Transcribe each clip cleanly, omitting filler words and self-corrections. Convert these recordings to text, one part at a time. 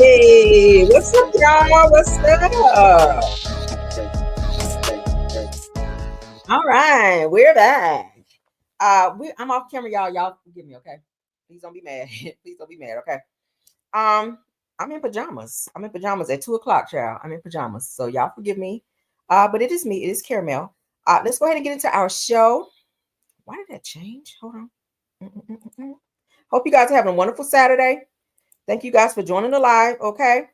Hey, what's up, y'all? What's up? All right, we're back. I'm off camera, y'all. Y'all forgive me, okay? Please don't be mad. Please don't be mad, okay? Um, I'm in pajamas. I'm in pajamas at 2 o'clock, child. I'm in pajamas, so y'all forgive me. But it is me. It is Caramel. Let's go ahead and get into our show. Why did that change? Hold on. Mm-mm-mm-mm. Hope you guys are having a wonderful Saturday. Thank you guys for joining the live. Okay.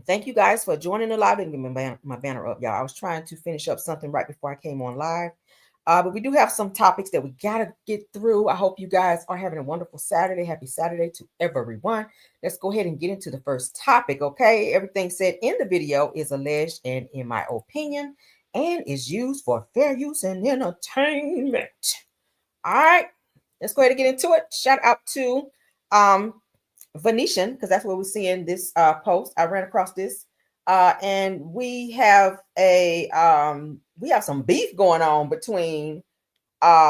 Thank you guys for joining the live. And get my banner up, y'all. I was trying to finish up something right before I came on live. But we do have some topics that we got to get through. I hope you guys are having a wonderful Saturday. Happy Saturday to everyone. Let's go ahead and get into the first topic, okay? Everything said in the video is alleged and in my opinion and is used for fair use and entertainment. All right, let's go ahead and get into it. Shout out to um, Venetian, because that's where we're seeing this post. I ran across this. And we have some beef going on between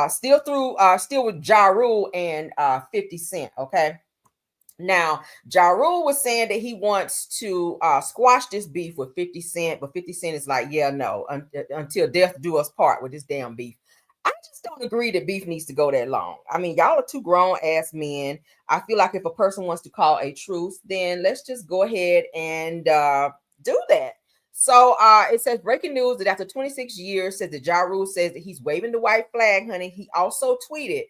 still with Ja Rule and 50 Cent. Okay. Now, Ja Rule was saying that he wants to squash this beef with 50 Cent, but 50 Cent is like, yeah, no, until death do us part with this damn beef. I just don't agree that beef needs to go that long. I mean, y'all are two grown ass men. I feel like if a person wants to call a truce, then let's just go ahead and do that. So it says breaking news that after 26 years, says that Ja Rule says that he's waving the white flag, honey. He also tweeted,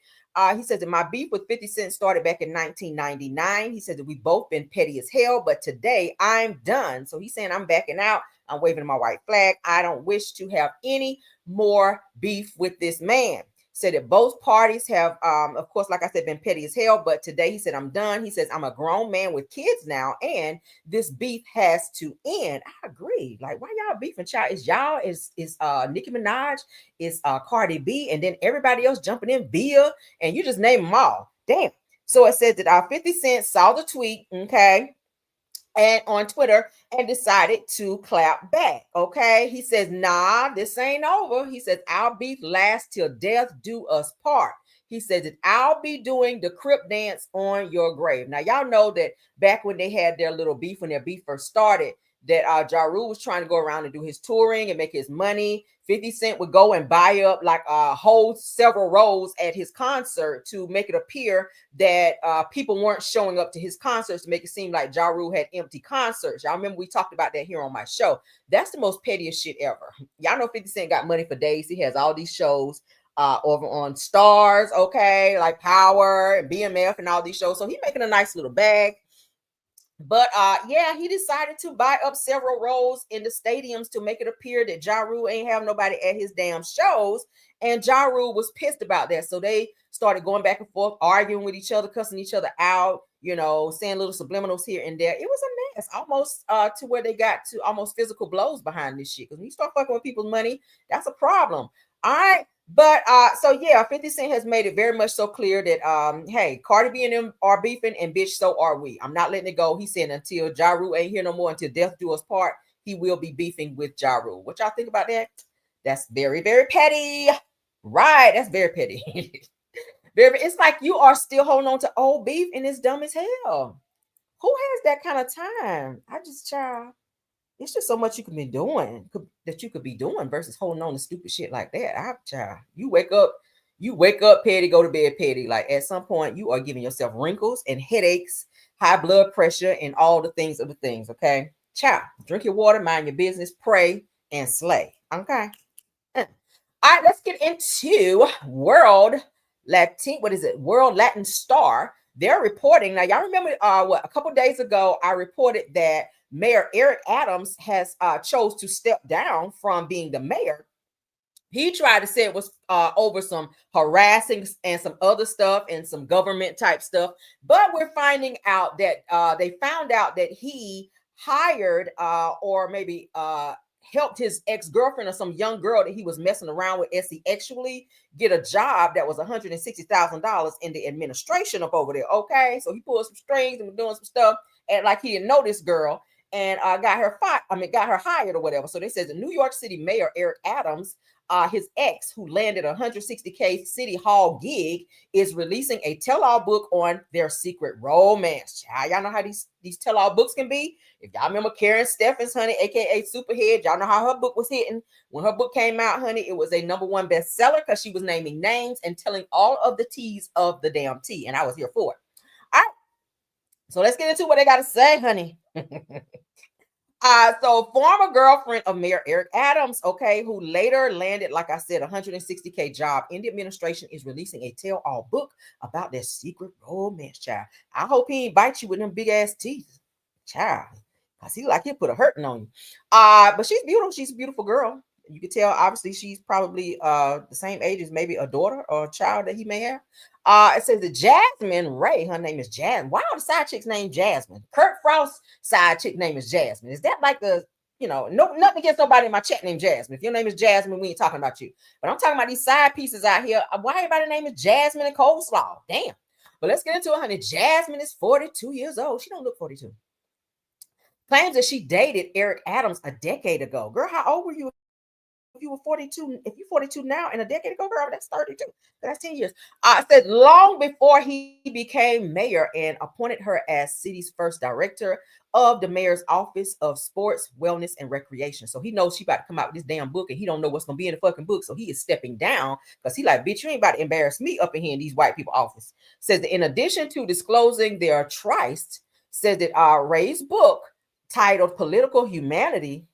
he says that my beef with 50 Cent started back in 1999. He said that we both been petty as hell, but today I'm done. So he's saying I'm backing out. I'm waving my white flag. I don't wish to have any more beef with this man. Said that both parties have, of course, like I said, been petty as hell. But today he said, I'm done. He says, I'm a grown man with kids now, and this beef has to end. I agree. Like, why y'all beefing, child? Is y'all, is Nicki Minaj, is Cardi B, and then everybody else jumping in via, and you just name them all. Damn. So it says that 50 Cent saw the tweet, okay, and on Twitter and decided to clap back. Okay. He says, nah, this ain't over. He says, our beef lasts till death do us part. He says that I'll be doing the Crip dance on your grave. Now, y'all know that back when they had their little beef, when their beef first started, that Ja Rule was trying to go around and do his touring and make his money. 50 Cent would go and buy up like a whole several rows at his concert to make it appear that people weren't showing up to his concerts, to make it seem like Ja Rule had empty concerts. Y'all remember we talked about that here on my show. That's the most pettiest shit ever. Y'all know 50 Cent got money for days. He has all these shows over on Stars, okay, like Power and BMF and all these shows. So he's making a nice little bag. But yeah, he decided to buy up several rows in the stadiums to make it appear that Ja Rule ain't have nobody at his damn shows. And Ja Rule was pissed about that. So they started going back and forth, arguing with each other, cussing each other out, you know, saying little subliminals here and there. It was a mess, almost to where they got to almost physical blows behind this shit. Because when you start fucking with people's money, that's a problem. All right. But so yeah, 50 Cent has made it very much so clear that hey, Cardi B and them are beefing, and bitch, so are we. I'm not letting it go. He said until Ja Rule ain't here no more, until death do us part, he will be beefing with Ja Rule. What y'all think about that? That's very, very petty. Right, that's very petty. Very, it's like you are still holding on to old beef and it's dumb as hell. Who has that kind of time? I just, child, it's just so much you can be doing that you could be doing versus holding on to stupid shit like that. Child, you wake up petty, go to bed petty. Like at some point, you are giving yourself wrinkles and headaches, high blood pressure, and all the things of the things. Okay, child, drink your water, mind your business, pray, and slay. Okay. All right, let's get into World Latin. What is it? World Latin Star. They're reporting now. Y'all remember what a couple days ago I reported that Mayor Eric Adams has chose to step down from being the mayor. He tried to say it was over some harassing and some other stuff and some government type stuff, but we're finding out that they found out that he hired or maybe helped his ex-girlfriend or some young girl that he was messing around with actually get a job that was $160,000 in the administration up over there. Okay, so he pulled some strings and was doing some stuff, and like he didn't know this girl, and got her hired or whatever. So they said the New York City Mayor Eric Adams his ex, who landed a 160K City Hall gig, is releasing a tell-all book on their secret romance. Y'all know how these tell-all books can be. If y'all remember Karen Steffens, honey, aka Superhead, y'all know how her book was hitting. When her book came out, honey, it was a #1 bestseller because she was naming names and telling all of the teas of the damn tea, and I was here for it. All right, so let's get into what they got to say, honey. So former girlfriend of Mayor Eric Adams, okay, who later landed, like I said, a 160K job in the administration, is releasing a tell-all book about their secret romance, child. I hope he ain't bite you with them big ass teeth, child, because he like he'll put a hurting on you. But she's beautiful. She's a beautiful girl. You can tell, obviously, she's probably the same age as maybe a daughter or a child that he may have. It says the Jasmine Ray, her name is Jasmine. Why are the side chick's name Jasmine? Kurt Frost's side chick name is Jasmine. Is that like the, no, nothing against nobody in my chat named Jasmine. If your name is Jasmine, we ain't talking about you. But I'm talking about these side pieces out here. Why everybody's name is Jasmine and Coleslaw? Damn. But let's get into it, honey. Jasmine is 42 years old. She don't look 42. Claims that she dated Eric Adams a decade ago. Girl, how old were you if you were 42? If you're 42 now and a decade ago, girl, that's 32. That's 10 years. Said long before he became mayor and appointed her as city's first director of the mayor's office of sports, wellness, and recreation. So he knows she about to come out with this damn book and he don't know what's going to be in the fucking book. So he is stepping down because he like, bitch, you ain't about to embarrass me up in here in these white people office. Says that in addition to disclosing their tryst, says that Ray's book titled Political Humanity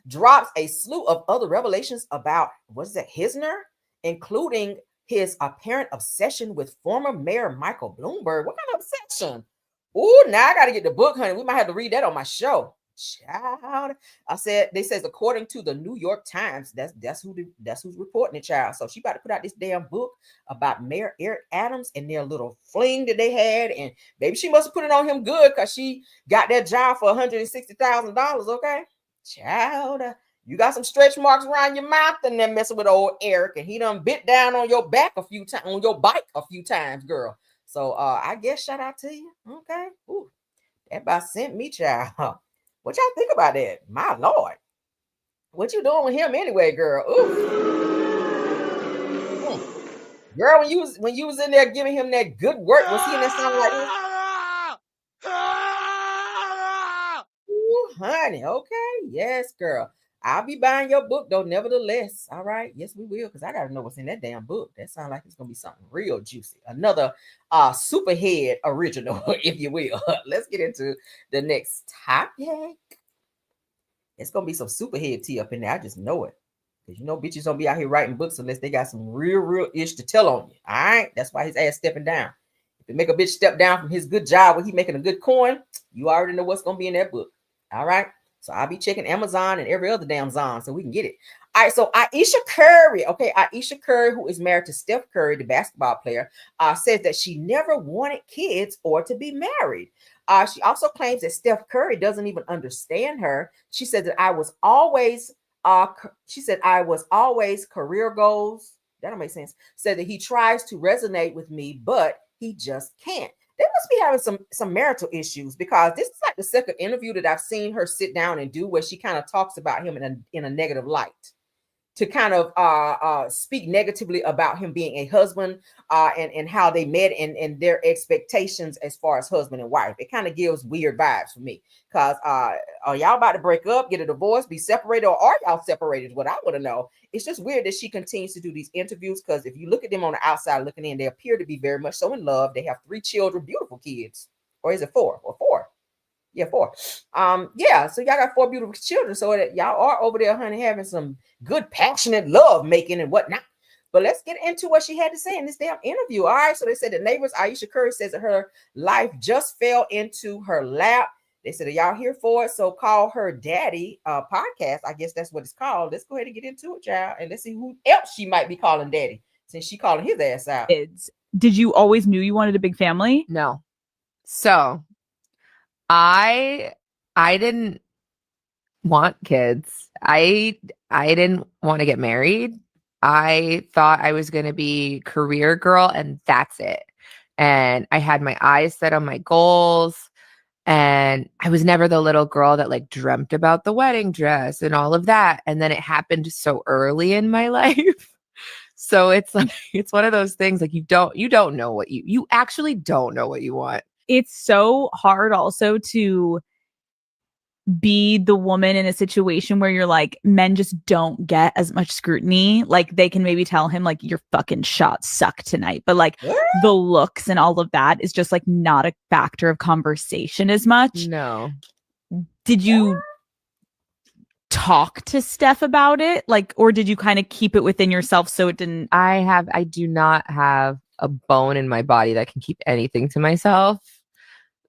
drops a slew of other revelations about, what is that, Hisner, including his apparent obsession with former Mayor Michael Bloomberg. What kind of obsession? Oh, now I got to get the book, honey. We might have to read that on my show. Child, they says according to the New York Times, that's who's reporting it, child. So she about to put out this damn book about Mayor Eric Adams and their little fling that they had, and maybe she must have put it on him good because she got that job for $160,000. Okay, child, you got some stretch marks around your mouth and then messing with old Eric, and he done bit down on your back a few times, on your bike a few times, girl. So I guess shout out to you. Okay, ooh, that about sent me, child. What y'all think about that? My Lord. What you doing with him anyway, girl? Girl, when you was in there giving him that good work, was he in that sound like this? Ooh, honey, okay. Yes, girl. I'll be buying your book though, nevertheless. All right. Yes, we will, because I gotta know what's in that damn book. That sounds like it's gonna be something real juicy. Another Superhead original, if you will. Let's get into the next topic. It's gonna be some Superhead tea up in there. I just know it. Because bitches don't be out here writing books unless they got some real ish to tell on you. All right. That's why his ass stepping down. If you make a bitch step down from his good job where he making a good coin, you already know what's gonna be in that book. All right. So I'll be checking Amazon and every other damn Zon so we can get it. All right. So Ayesha Curry, okay, Ayesha Curry, who is married to Steph Curry, the basketball player, says that she never wanted kids or to be married. She also claims that Steph Curry doesn't even understand her. She said that I was always career goals. That don't make sense. Said that he tries to resonate with me, but he just can't. They must be having some marital issues, because this is like the second interview that I've seen her sit down and do where she kind of talks about him in a negative light, to kind of speak negatively about him being a husband and how they met and their expectations as far as husband and wife. It kind of gives weird vibes for me, because are y'all about to break up, get a divorce, be separated, or are y'all separated? What I want to know. It's just weird that she continues to do these interviews, because if you look at them on the outside looking in, they appear to be very much so in love. They have 3 children, beautiful kids. Or is it 4? Or 4? Yeah, 4. Yeah, so y'all got 4 beautiful children. So that y'all are over there, honey, having some good, passionate love making and whatnot. But let's get into what she had to say in this damn interview. All right. So they said the neighbors, Ayesha Curry says that her life just fell into her lap. They said, are y'all here for it? So call her daddy podcast. I guess that's what it's called. Let's go ahead and get into it, child. And let's see who else she might be calling daddy, since she calling his ass out. Did you always knew you wanted a big family? No. So I didn't want kids. I didn't want to get married. I thought I was going to be career girl and that's it. And I had my eyes set on my goals. And I was never the little girl that like dreamt about the wedding dress and all of that. And then it happened so early in my life. So it's like, it's one of those things like you don't know what you actually don't know what you want. It's so hard also to be the woman in a situation where you're like, men just don't get as much scrutiny. Like they can maybe tell him like your fucking shots suck tonight, but like the looks and all of that is just like not a factor of conversation as much. No. Did you talk to Steph about it? Like, or did you kind of keep it within yourself so it didn't? I do not have a bone in my body that can keep anything to myself.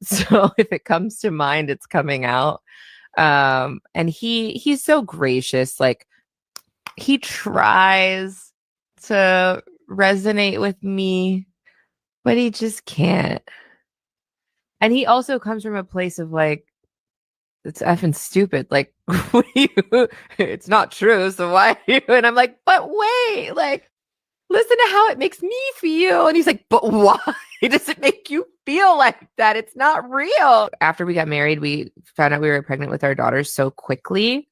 So if it comes to mind, it's coming out. And he's so gracious. Like he tries to resonate with me, but he just can't. And he also comes from a place of like, it's effing stupid. Like, what do you, it's not true. So why are you? And I'm like, but wait, like, listen to how it makes me feel. And he's like, but why does it make you feel like that? It's not real. After we got married, we found out we were pregnant with our daughters so quickly.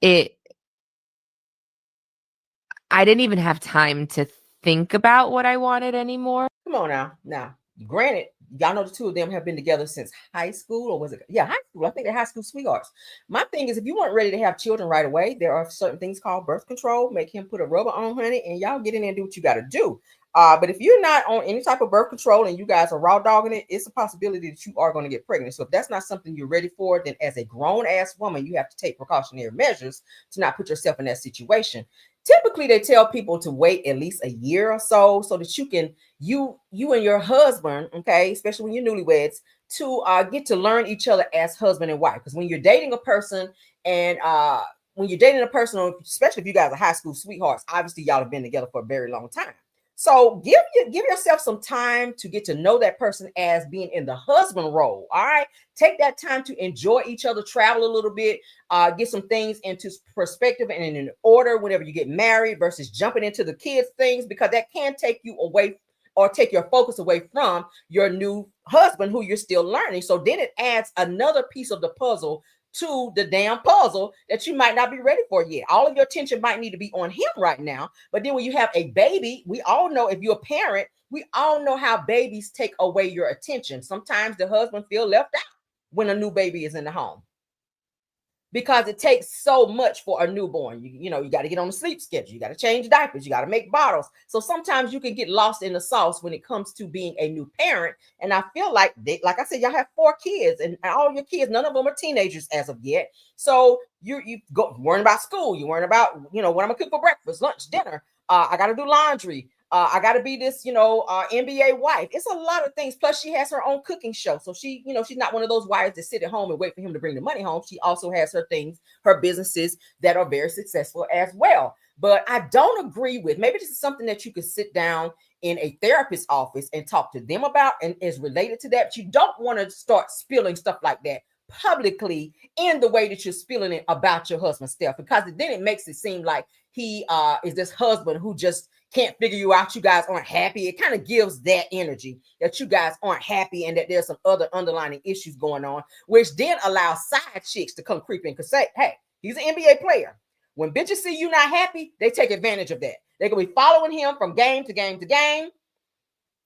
I didn't even have time to think about what I wanted anymore. Come on now. Now, granted, y'all know the two of them have been together since high school, or was it? Yeah, high school. I think they're high school sweethearts. My thing is, if you weren't ready to have children right away, there are certain things called birth control. Make him put a rubber on, honey, and y'all get in there and do what you got to do. But if you're not on any type of birth control and you guys are raw dogging it, it's a possibility that you are going to get pregnant. So if that's not something you're ready for, then as a grown ass woman, you have to take precautionary measures to not put yourself in that situation. Typically, they tell people to wait at least a year or so that you can you and your husband, okay, especially when you're newlyweds, to get to learn each other as husband and wife. Because when you're dating a person and especially if you guys are high school sweethearts, obviously y'all have been together for a very long time. So give yourself some time to get to know that person as being in the husband role. All right. Take that time to enjoy each other, travel a little bit, get some things into perspective and in order whenever you get married versus jumping into the kids things, because that can take you away or take your focus away from your new husband who you're still learning. So then it adds another piece of the puzzle to the damn puzzle that you might not be ready for yet. All of your attention might need to be on him right now. But then when you have a baby, we all know, if you're a parent, we all know how babies take away your attention. Sometimes the husband feels left out when a new baby is in the home, because it takes so much for a newborn. You got to get on the sleep schedule. You got to change diapers. You got to make bottles. So sometimes you can get lost in the sauce when it comes to being a new parent. And I feel like like I said, y'all have 4 kids, and all your kids, none of them are teenagers as of yet. So you go worrying about school. You worrying about, what I'm gonna cook for breakfast, lunch, dinner. I got to do laundry. I got to be this, NBA wife. It's a lot of things. Plus, she has her own cooking show. So she's not one of those wives that sit at home and wait for him to bring the money home. She also has her things, her businesses that are very successful as well. But I don't agree with, maybe this is something that you could sit down in a therapist's office and talk to them about and is related to that. But you don't want to start spilling stuff like that publicly in the way that you're spilling it about your husband, Steph, because then it makes it seem like he is this husband who just can't figure you out. You guys aren't happy. It kind of gives that energy that you guys aren't happy and that there's some other underlying issues going on, which then allows side chicks to come creeping and say, hey, he's an NBA player. When bitches see you not happy, they take advantage of that. They can be following him from game to game to game.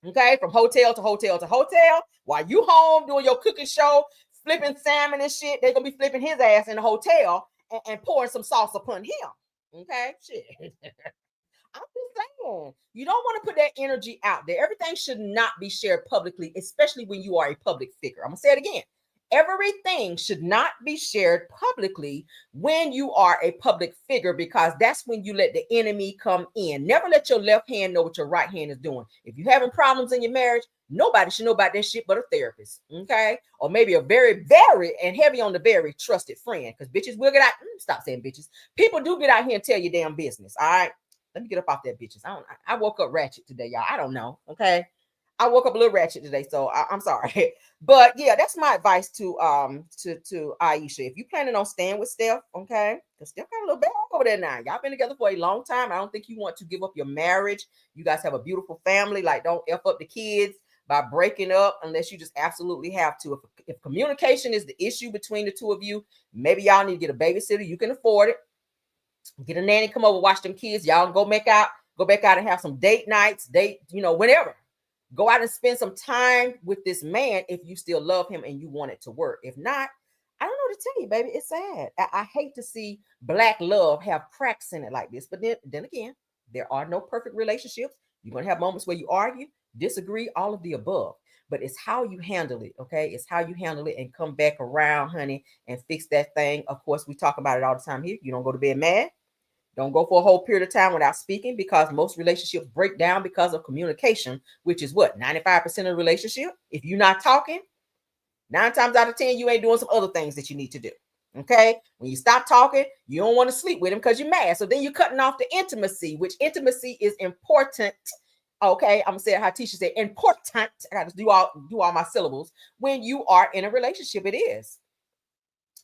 Okay, from hotel to hotel to hotel. While you home doing your cooking show, flipping salmon and shit, they're going to be flipping his ass in the hotel and pouring some sauce upon him. Okay, shit. I'm just saying, you don't want to put that energy out there. Everything should not be shared publicly, especially when you are a public figure. I'm going to say it again. Everything should not be shared publicly when you are a public figure, because that's when you let the enemy come in. Never let your left hand know what your right hand is doing. If you're having problems in your marriage, nobody should know about that shit but a therapist, okay? Or maybe a very, very, and heavy on the very trusted friend, because bitches will get out. Stop saying bitches. People do get out here and tell your damn business, all right? Let me get up off that bitches. I woke up ratchet today, y'all. I don't know, okay? I woke up a little ratchet today, so I'm sorry. But yeah, that's my advice to Ayesha. If you planning on staying with Steph, okay, because Steph got a little bag over there now. Y'all been together for a long time. I don't think you want to give up your marriage. You guys have a beautiful family. Like, don't F up the kids. by breaking up unless you just absolutely have to. If communication is the issue between the two of you, maybe y'all need to get a babysitter. You can afford it. Get a nanny, come over, watch them kids. Y'all go back out and have some date nights, whenever. Go out and spend some time with this man if you still love him and you want it to work. If not, I don't know what to tell you, baby. It's sad. I hate to see black love have cracks in it like this. But then again, there are no perfect relationships. You're going to have moments where you argue, disagree, all of the above. But it's how you handle it, okay? It's how you handle it and come back around, honey, and fix that thing. Of course, we talk about it all the time here. You don't go to bed mad. Don't go for a whole period of time without speaking, because most relationships break down because of communication, which is what, 95% of the relationship? If you're not talking, 9 times out of 10, you ain't doing some other things that you need to do. Okay? When you stop talking, you don't want to sleep with him because you're mad. So then you're cutting off the intimacy, which intimacy is important. Okay, I'm gonna say it how Tisha said, important. I gotta do all my syllables. When you are in a relationship, it is.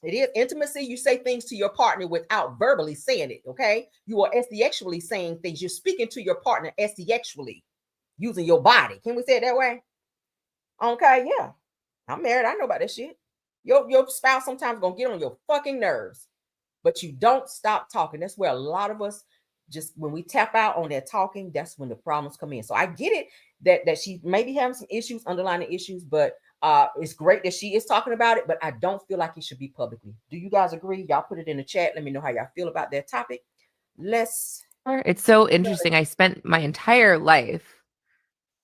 It is intimacy. You say things to your partner without verbally saying it. Okay. You are sexually saying things. You're speaking to your partner sexually using your body. Can we say it that way? Okay. Yeah. I'm married. I know about that shit. Your spouse sometimes gonna get on your fucking nerves, but you don't stop talking. That's where a lot of us just, when we tap out on that talking, that's when the problems come in. So I get it that she may be having some issues, underlying issues, but it's great that she is talking about it, but I don't feel like it should be publicly. Do you guys agree? Y'all put it in the chat. Let me know how y'all feel about that topic. It's so interesting. I spent my entire life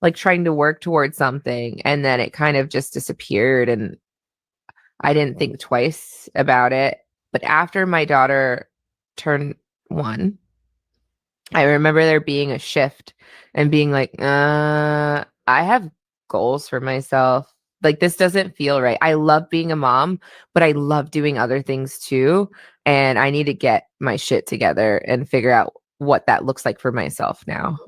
like trying to work towards something, and then it kind of just disappeared, and I didn't think twice about it. But after my daughter turned 1, I remember there being a shift and being like, I have goals for myself. Like, this doesn't feel right. I love being a mom, but I love doing other things too. And I need to get my shit together and figure out what that looks like for myself now.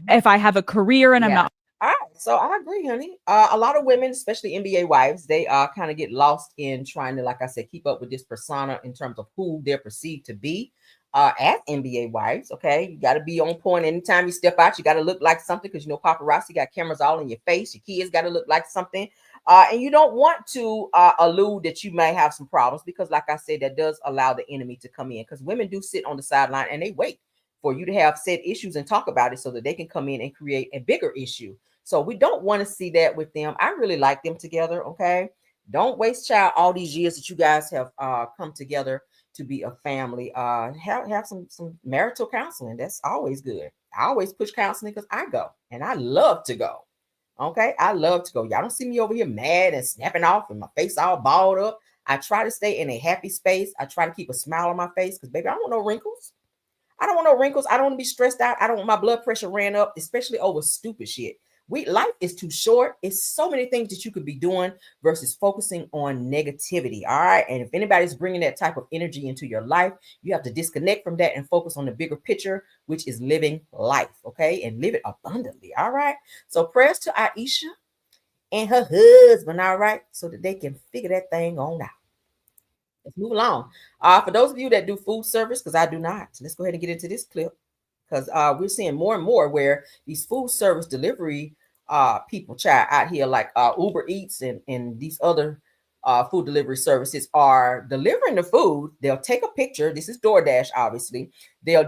If I have a career and I'm not. All right. So I agree, honey. A lot of women, especially NBA wives, they kind of get lost in trying to, like I said, keep up with this persona in terms of who they're perceived to be as NBA wives. Okay. You got to be on point. Anytime you step out, you got to look like something, because, paparazzi got cameras all in your face. Your kids got to look like something. And you don't want to allude that you may have some problems, because, like I said, that does allow the enemy to come in, because women do sit on the sideline and they wait for you to have said issues and talk about it so that they can come in and create a bigger issue. So we don't want to see that with them. I really like them together. Okay. Don't waste all these years that you guys have come together to be a family. Have some marital counseling. That's always good. I always push counseling because I go and I love to go. Okay. I love to go. Y'all don't see me over here mad and snapping off and my face all balled up. I try to stay in a happy space. I try to keep a smile on my face because, baby, I don't want no wrinkles. I don't want no wrinkles. I don't want to be stressed out. I don't want my blood pressure ran up, especially over stupid shit. Life is too short. It's so many things that you could be doing versus focusing on negativity. All right. And if anybody's bringing that type of energy into your life, you have to disconnect from that and focus on the bigger picture, which is living life. Okay. And live it abundantly. All right. So prayers to Ayesha and her husband. All right. So that they can figure that thing on out. Let's move along. For those of you that do food service, because I do not, let's go ahead and get into this clip, because we're seeing more and more where these food service delivery people out here, like Uber Eats and these other food delivery services, are delivering the food. They'll take a picture. This is DoorDash, obviously. They'll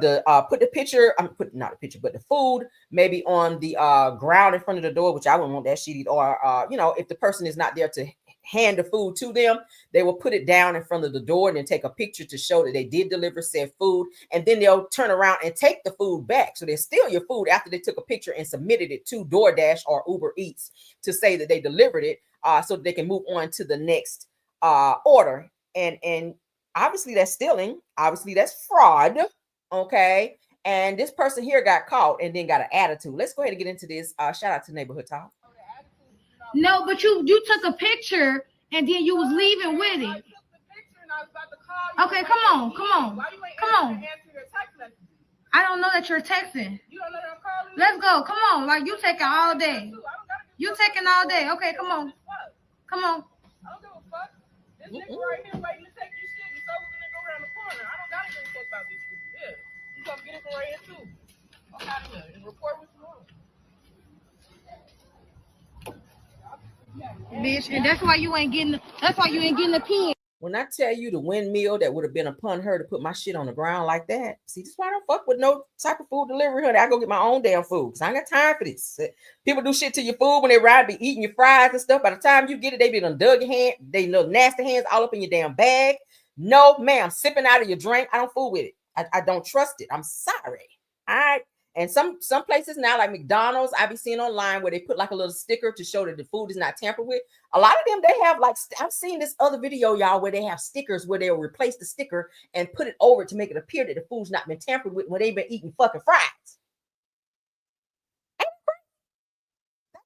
put the picture, not a picture, but the food maybe on the ground in front of the door, which I wouldn't want that shit. Or, if the person is not there to hand the food to them, they will put it down in front of the door and then take a picture to show that they did deliver said food. And then they'll turn around and take the food back. So they steal your food after they took a picture and submitted it to DoorDash or Uber Eats to say that they delivered it, so that they can move on to the next order. And obviously that's stealing. Obviously that's fraud. Okay. And this person here got caught and then got an attitude. Let's go ahead and get into this. Shout out to Neighborhood Talk. No, but you took a picture and then you was leaving with it. Okay, come on. I don't know that you're texting. You don't know that I'm calling? Let's go. Come on. Like, you taking all day. You taking all day. Okay, come on. Come on. I don't give a fuck. This nigga right here waiting to take this shit, and so we're gonna go around the corner. I don't gotta give a fuck about this shit. Yeah. You gonna get it from right here too. I'm out of here and report what you want. bitch, and that's why you ain't getting the pen. When I tell you the windmill that would have been upon her to put my shit on the ground like that, see, this is why I don't fuck with no type of food delivery, honey. I go get my own damn food because I ain't got time for this. People do shit to your food when they ride, be eating your fries and stuff. By the time you get it, they be done dug your hand, they little nasty hands all up in your damn bag. No, ma'am, sipping out of your drink. I don't fool with it. I don't trust it. I'm sorry. All right. And some places now, like McDonald's, I be seeing online where they put like a little sticker to show that the food is not tampered with. A lot of them, they have like, I've seen this other video, y'all, where they have stickers where they'll replace the sticker and put it over to make it appear that the food's not been tampered with when they've been eating fucking fries. That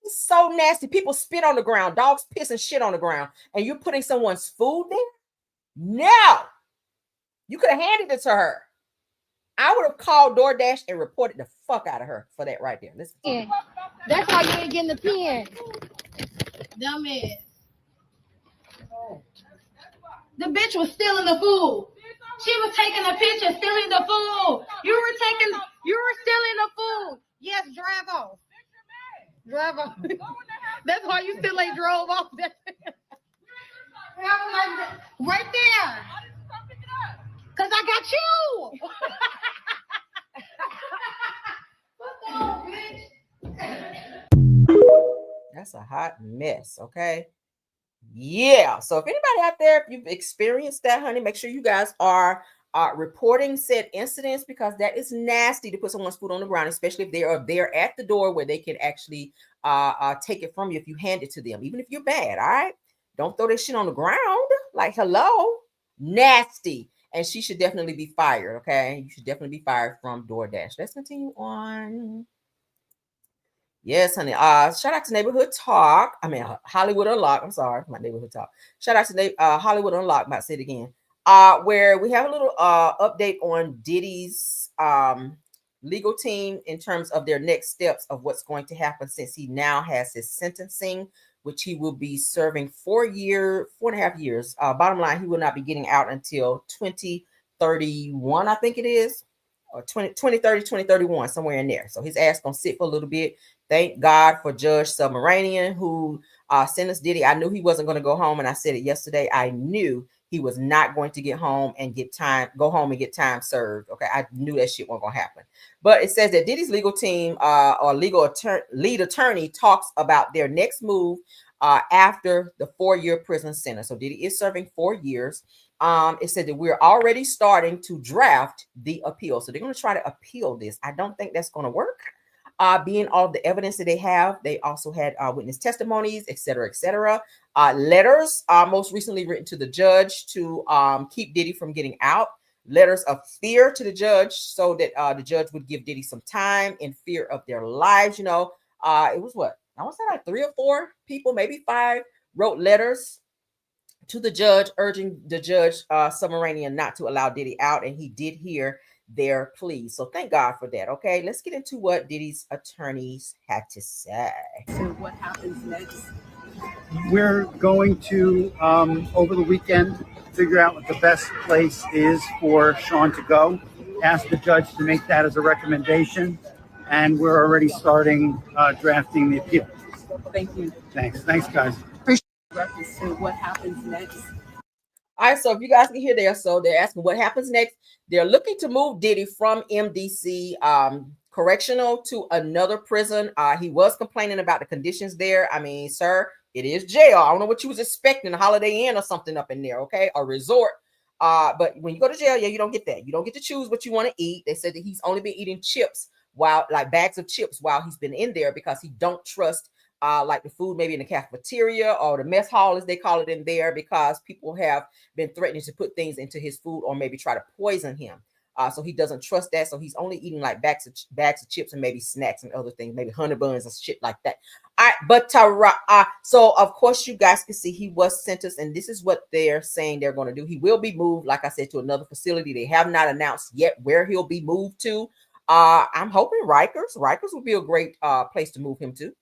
is so nasty. People spit on the ground, dogs piss and shit on the ground, and you're putting someone's food there? No. You could have handed it to her. I would have called DoorDash and reported the fuck out of her for that right there. Listen. Yeah. That's why you ain't getting the pen. Dumbass. The bitch was stealing the food. She was taking a picture, stealing the food. You were stealing the food. Yes, drive off. Drive off. That's why you still ain't drove off. Right there. Cause I got you. That's a hot mess, okay? Yeah. So if anybody out there, if you've experienced that, honey, make sure you guys are reporting said incidents because that is nasty to put someone's food on the ground, especially if they are there at the door where they can actually take it from you if you hand it to them, even if you're bad. All right. Don't throw this shit on the ground. Like, hello. Nasty. And she should definitely be fired. Okay. You should definitely be fired from DoorDash. Let's continue on. Yes, honey. Shout out to Neighborhood Talk. I mean, Hollywood Unlocked. I'm sorry, my Neighborhood Talk. Shout out to Hollywood Unlocked. About to say it again. Where we have a little update on Diddy's legal team in terms of their next steps of what's going to happen since he now has his sentencing, which he will be serving 4.5 years. Bottom line, he will not be getting out until 2031, I think it is. Or 2030, 2031, somewhere in there. So his ass gonna sit for a little bit. Thank God for Judge Submaranian who sentenced Diddy. I knew he wasn't going to go home, and I said it yesterday. I knew he was not going to get home and go home and get time served. Okay, I knew that shit wasn't going to happen. But it says that Diddy's legal team or lead attorney talks about their next move after the 4-year prison sentence. So Diddy is serving 4 years. It said that we're already starting to draft the appeal. So they're going to try to appeal this. I don't think that's going to work. Being all of the evidence that they have, they also had witness testimonies, et cetera, letters most recently written to the judge to keep Diddy from getting out, letters of fear to the judge so that the judge would give Diddy some time in fear of their lives. You know, it was what? I want to say like 3 or 4 people, maybe 5, wrote letters to the judge, urging the judge, Submaranian, not to allow Diddy out, and he did hear their plea. So thank God for that. Okay, let's get into what Diddy's attorneys had to say. So what happens next? We're going to, over the weekend, figure out what the best place is for Sean to go. Ask the judge to make that as a recommendation, and we're already starting drafting the appeal. Thank you. Thanks, guys. So what happens next? All right, so if you guys can hear there, so they're asking what happens next. They're looking to move Diddy from MDC correctional to another prison. He was complaining about the conditions there. I mean, sir, it is jail. I don't know what you was expecting, a Holiday Inn or something up in there, okay? A resort. But when you go to jail, yeah, you don't get that. You don't get to choose what you want to eat. They said that he's only been eating chips like bags of chips while he's been in there because he don't trust like the food maybe in the cafeteria or the mess hall, as they call it in there, because people have been threatening to put things into his food or maybe try to poison him. So he doesn't trust that. So he's only eating like bags of chips and maybe snacks and other things, maybe honey buns and shit like that. All right, but so of course you guys can see he was sentenced, and this is what they're saying they're going to do. He will be moved, like I said, to another facility. They have not announced yet where he'll be moved to. I'm hoping Rikers. Rikers would be a great place to move him to.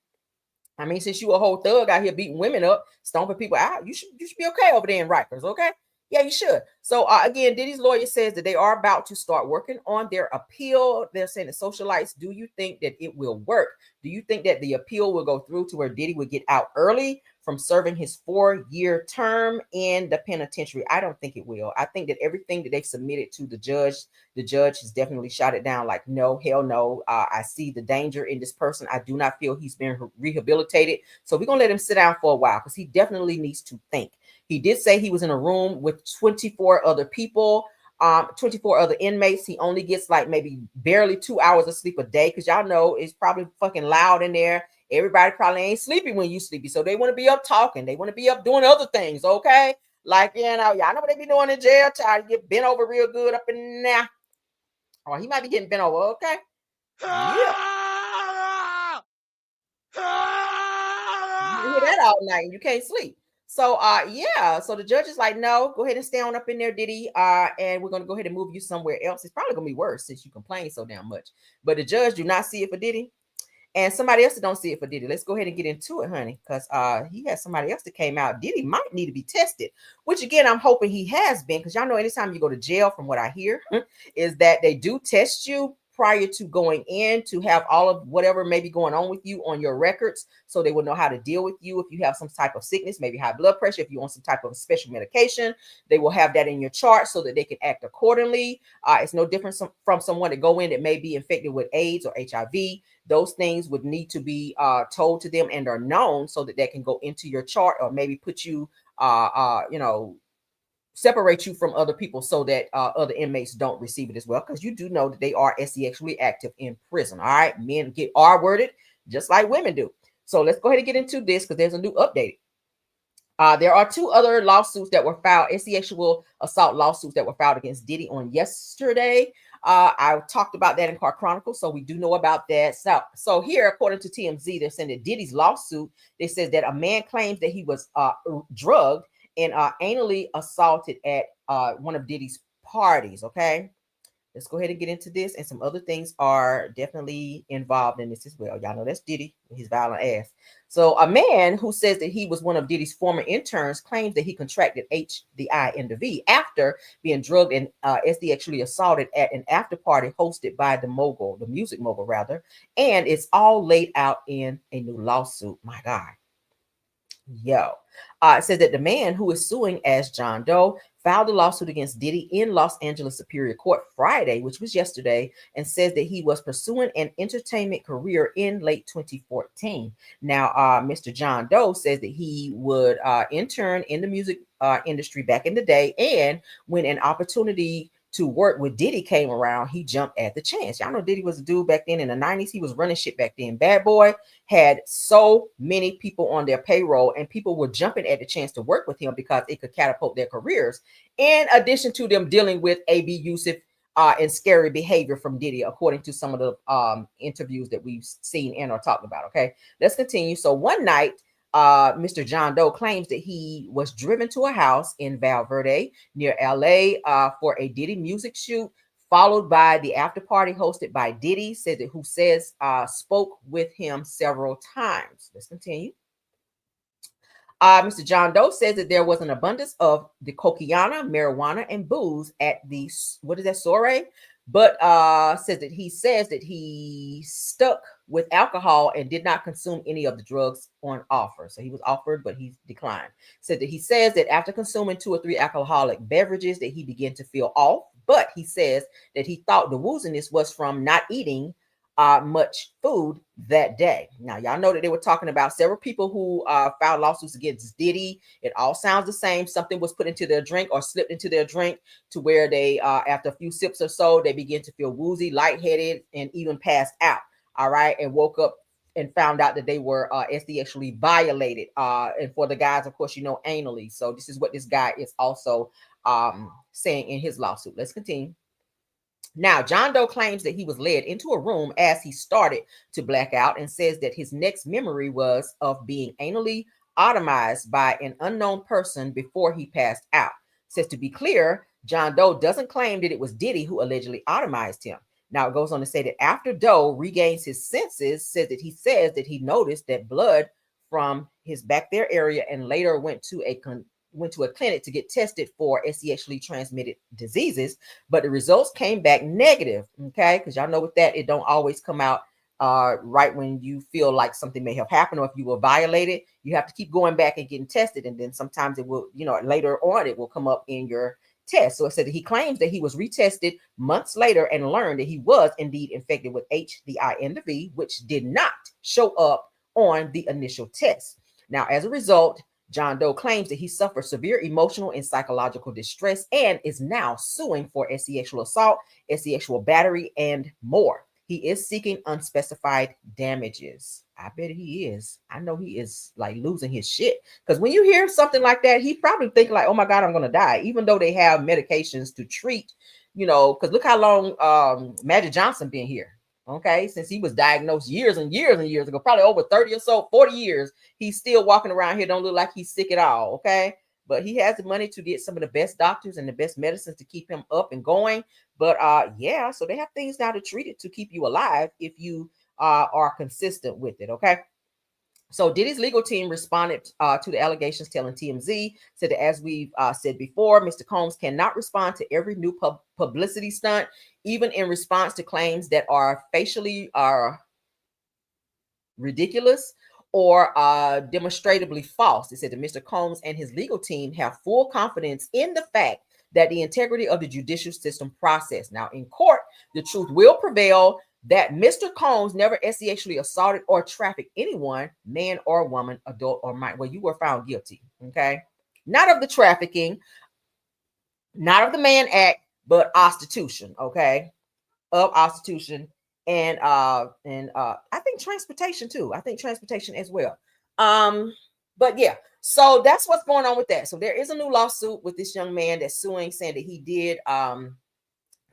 I mean, since you a whole thug out here beating women up, stomping people out, you should be okay over there in Rikers, okay? Yeah, you should. So again, Diddy's lawyer says that they are about to start working on their appeal. They're saying the socialites, do you think that it will work? Do you think that the appeal will go through to where Diddy would get out early from serving his 4-year term in the penitentiary. I don't think it will. I think that everything that they've submitted to the judge has definitely shot it down like, no, hell no. I see the danger in this person. I do not feel he's been rehabilitated. So we're going to let him sit down for a while because he definitely needs to think. He did say he was in a room with 24 other people, 24 other inmates. He only gets like maybe barely 2 hours of sleep a day because y'all know it's probably fucking loud in there. Everybody probably ain't sleepy when you sleepy. So they want to be up talking. They want to be up doing other things, okay? Like, y'all know what they be doing in jail. Try to get bent over real good up in there. Oh, he might be getting bent over, okay? Yeah. You hear that all night and you can't sleep. So yeah, so the judge is like, no, go ahead and stay on up in there, Diddy. And we're gonna go ahead and move you somewhere else. It's probably gonna be worse since you complain so damn much. But the judge do not see it for Diddy. And somebody else that don't see it for Diddy. Let's go ahead and get into it, honey, because he has somebody else that came out. Diddy might need to be tested, which again, I'm hoping he has been, because y'all know anytime you go to jail, from what I hear, is that they do test you prior to going in to have all of whatever may be going on with you on your records, so they will know how to deal with you if you have some type of sickness, maybe high blood pressure, if you want some type of special medication, they will have that in your chart so that they can act accordingly. It's no different from someone that go in that may be infected with AIDS or HIV. Those things would need to be told to them and are known so that they can go into your chart or maybe put you, separate you from other people so that other inmates don't receive it as well. Because you do know that they are sexually active in prison. All right. Men get R-worded just like women do. So let's go ahead and get into this because there's a new update. There are 2 other lawsuits that were filed, sexual assault lawsuits that were filed against Diddy on yesterday. I talked about that in Car Chronicles, so we do know about that. So here, according to TMZ, they're saying that Diddy's lawsuit, they says that a man claims that he was drugged and anally assaulted at one of Diddy's parties. Okay. Let's go ahead and get into this. And some other things are definitely involved in this as well. Y'all know that's Diddy, his violent ass. So a man who says that he was one of Diddy's former interns claims that he contracted the I and the V after being drugged and actually assaulted at an after party hosted by the music mogul rather. And it's all laid out in a new lawsuit. My God. It says that the man who is suing as John Doe filed a lawsuit against Diddy in Los Angeles Superior Court Friday, which was yesterday, and says that he was pursuing an entertainment career in late 2014. Now, Mr. John Doe says that he would intern in the music industry back in the day, and when an opportunity to work with Diddy came around, he jumped at the chance. Y'all know Diddy was a dude back then in the 90s. He was running shit back then. Bad Boy had so many people on their payroll, and people were jumping at the chance to work with him because it could catapult their careers, in addition to them dealing with abusive and scary behavior from Diddy, according to some of the interviews that we've seen and or talked about. Okay, let's continue. So one night, Mr. John Doe claims that he was driven to a house in Val Verde near LA for a Diddy music shoot, followed by the after party hosted by Diddy, who says spoke with him several times. Let's continue. Mr. John Doe says that there was an abundance of the cocaine, marijuana, and booze at the soiree, but says that he stuck with alcohol and did not consume any of the drugs on offer. So he was offered, but he declined. He says that after consuming 2 or 3 alcoholic beverages that he began to feel off, but he says that he thought the wooziness was from not eating much food that day. Now, y'all know that they were talking about several people who filed lawsuits against Diddy. It all sounds the same. Something was put into their drink or slipped into their drink to where they, after a few sips or so, they begin to feel woozy, lightheaded, and even passed out. All right. And woke up and found out that they were actually violated. And for the guys, of course, anally. So this is what this guy is also saying in his lawsuit. Let's continue. Now, John Doe claims that he was led into a room as he started to black out and says that his next memory was of being anally automized by an unknown person before he passed out. Says, to be clear, John Doe doesn't claim that it was Diddy who allegedly automized him. Now, it goes on to say that after Doe regains his senses, says that he noticed that blood from his back there area and later went to a clinic to get tested for sexually transmitted diseases, but the results came back negative. Okay, because y'all know with that, it don't always come out right when you feel like something may have happened, or if you were violated, you have to keep going back and getting tested. And then sometimes it will, later on it will come up in your test. So it said that he claims that he was retested months later and learned that he was indeed infected with H, the I, and the V, which did not show up on the initial test. Now, as a result, John Doe claims that he suffered severe emotional and psychological distress and is now suing for sexual assault, sexual battery, and more. He is seeking unspecified damages. I bet he is. I know he is like losing his shit. Because when you hear something like that, he probably think like, oh my God, I'm going to die. Even though they have medications to treat, because look how long Magic Johnson been here. Okay, since he was diagnosed years and years and years ago, probably over 30 or so, 40 years, he's still walking around here, don't look like he's sick at all. Okay, but he has the money to get some of the best doctors and the best medicines to keep him up and going. But yeah, so they have things now to treat it to keep you alive if you are consistent with it. Okay. So Diddy's legal team responded to the allegations, telling TMZ, said that as we've said before, Mr. Combs cannot respond to every new publicity stunt, even in response to claims that are facially ridiculous or demonstrably false. It said that Mr. Combs and his legal team have full confidence in the fact that the integrity of the judicial system process. Now, in court, the truth will prevail that Mr. Combs never sexually assaulted or trafficked anyone, man or woman, adult or minor. Well, you were found guilty, okay? Not of the trafficking, not of the Mann Act, but prostitution, okay? Of prostitution and I think transportation too. I think transportation as well. But yeah, so that's what's going on with that. So there is a new lawsuit with this young man that's suing, saying that he did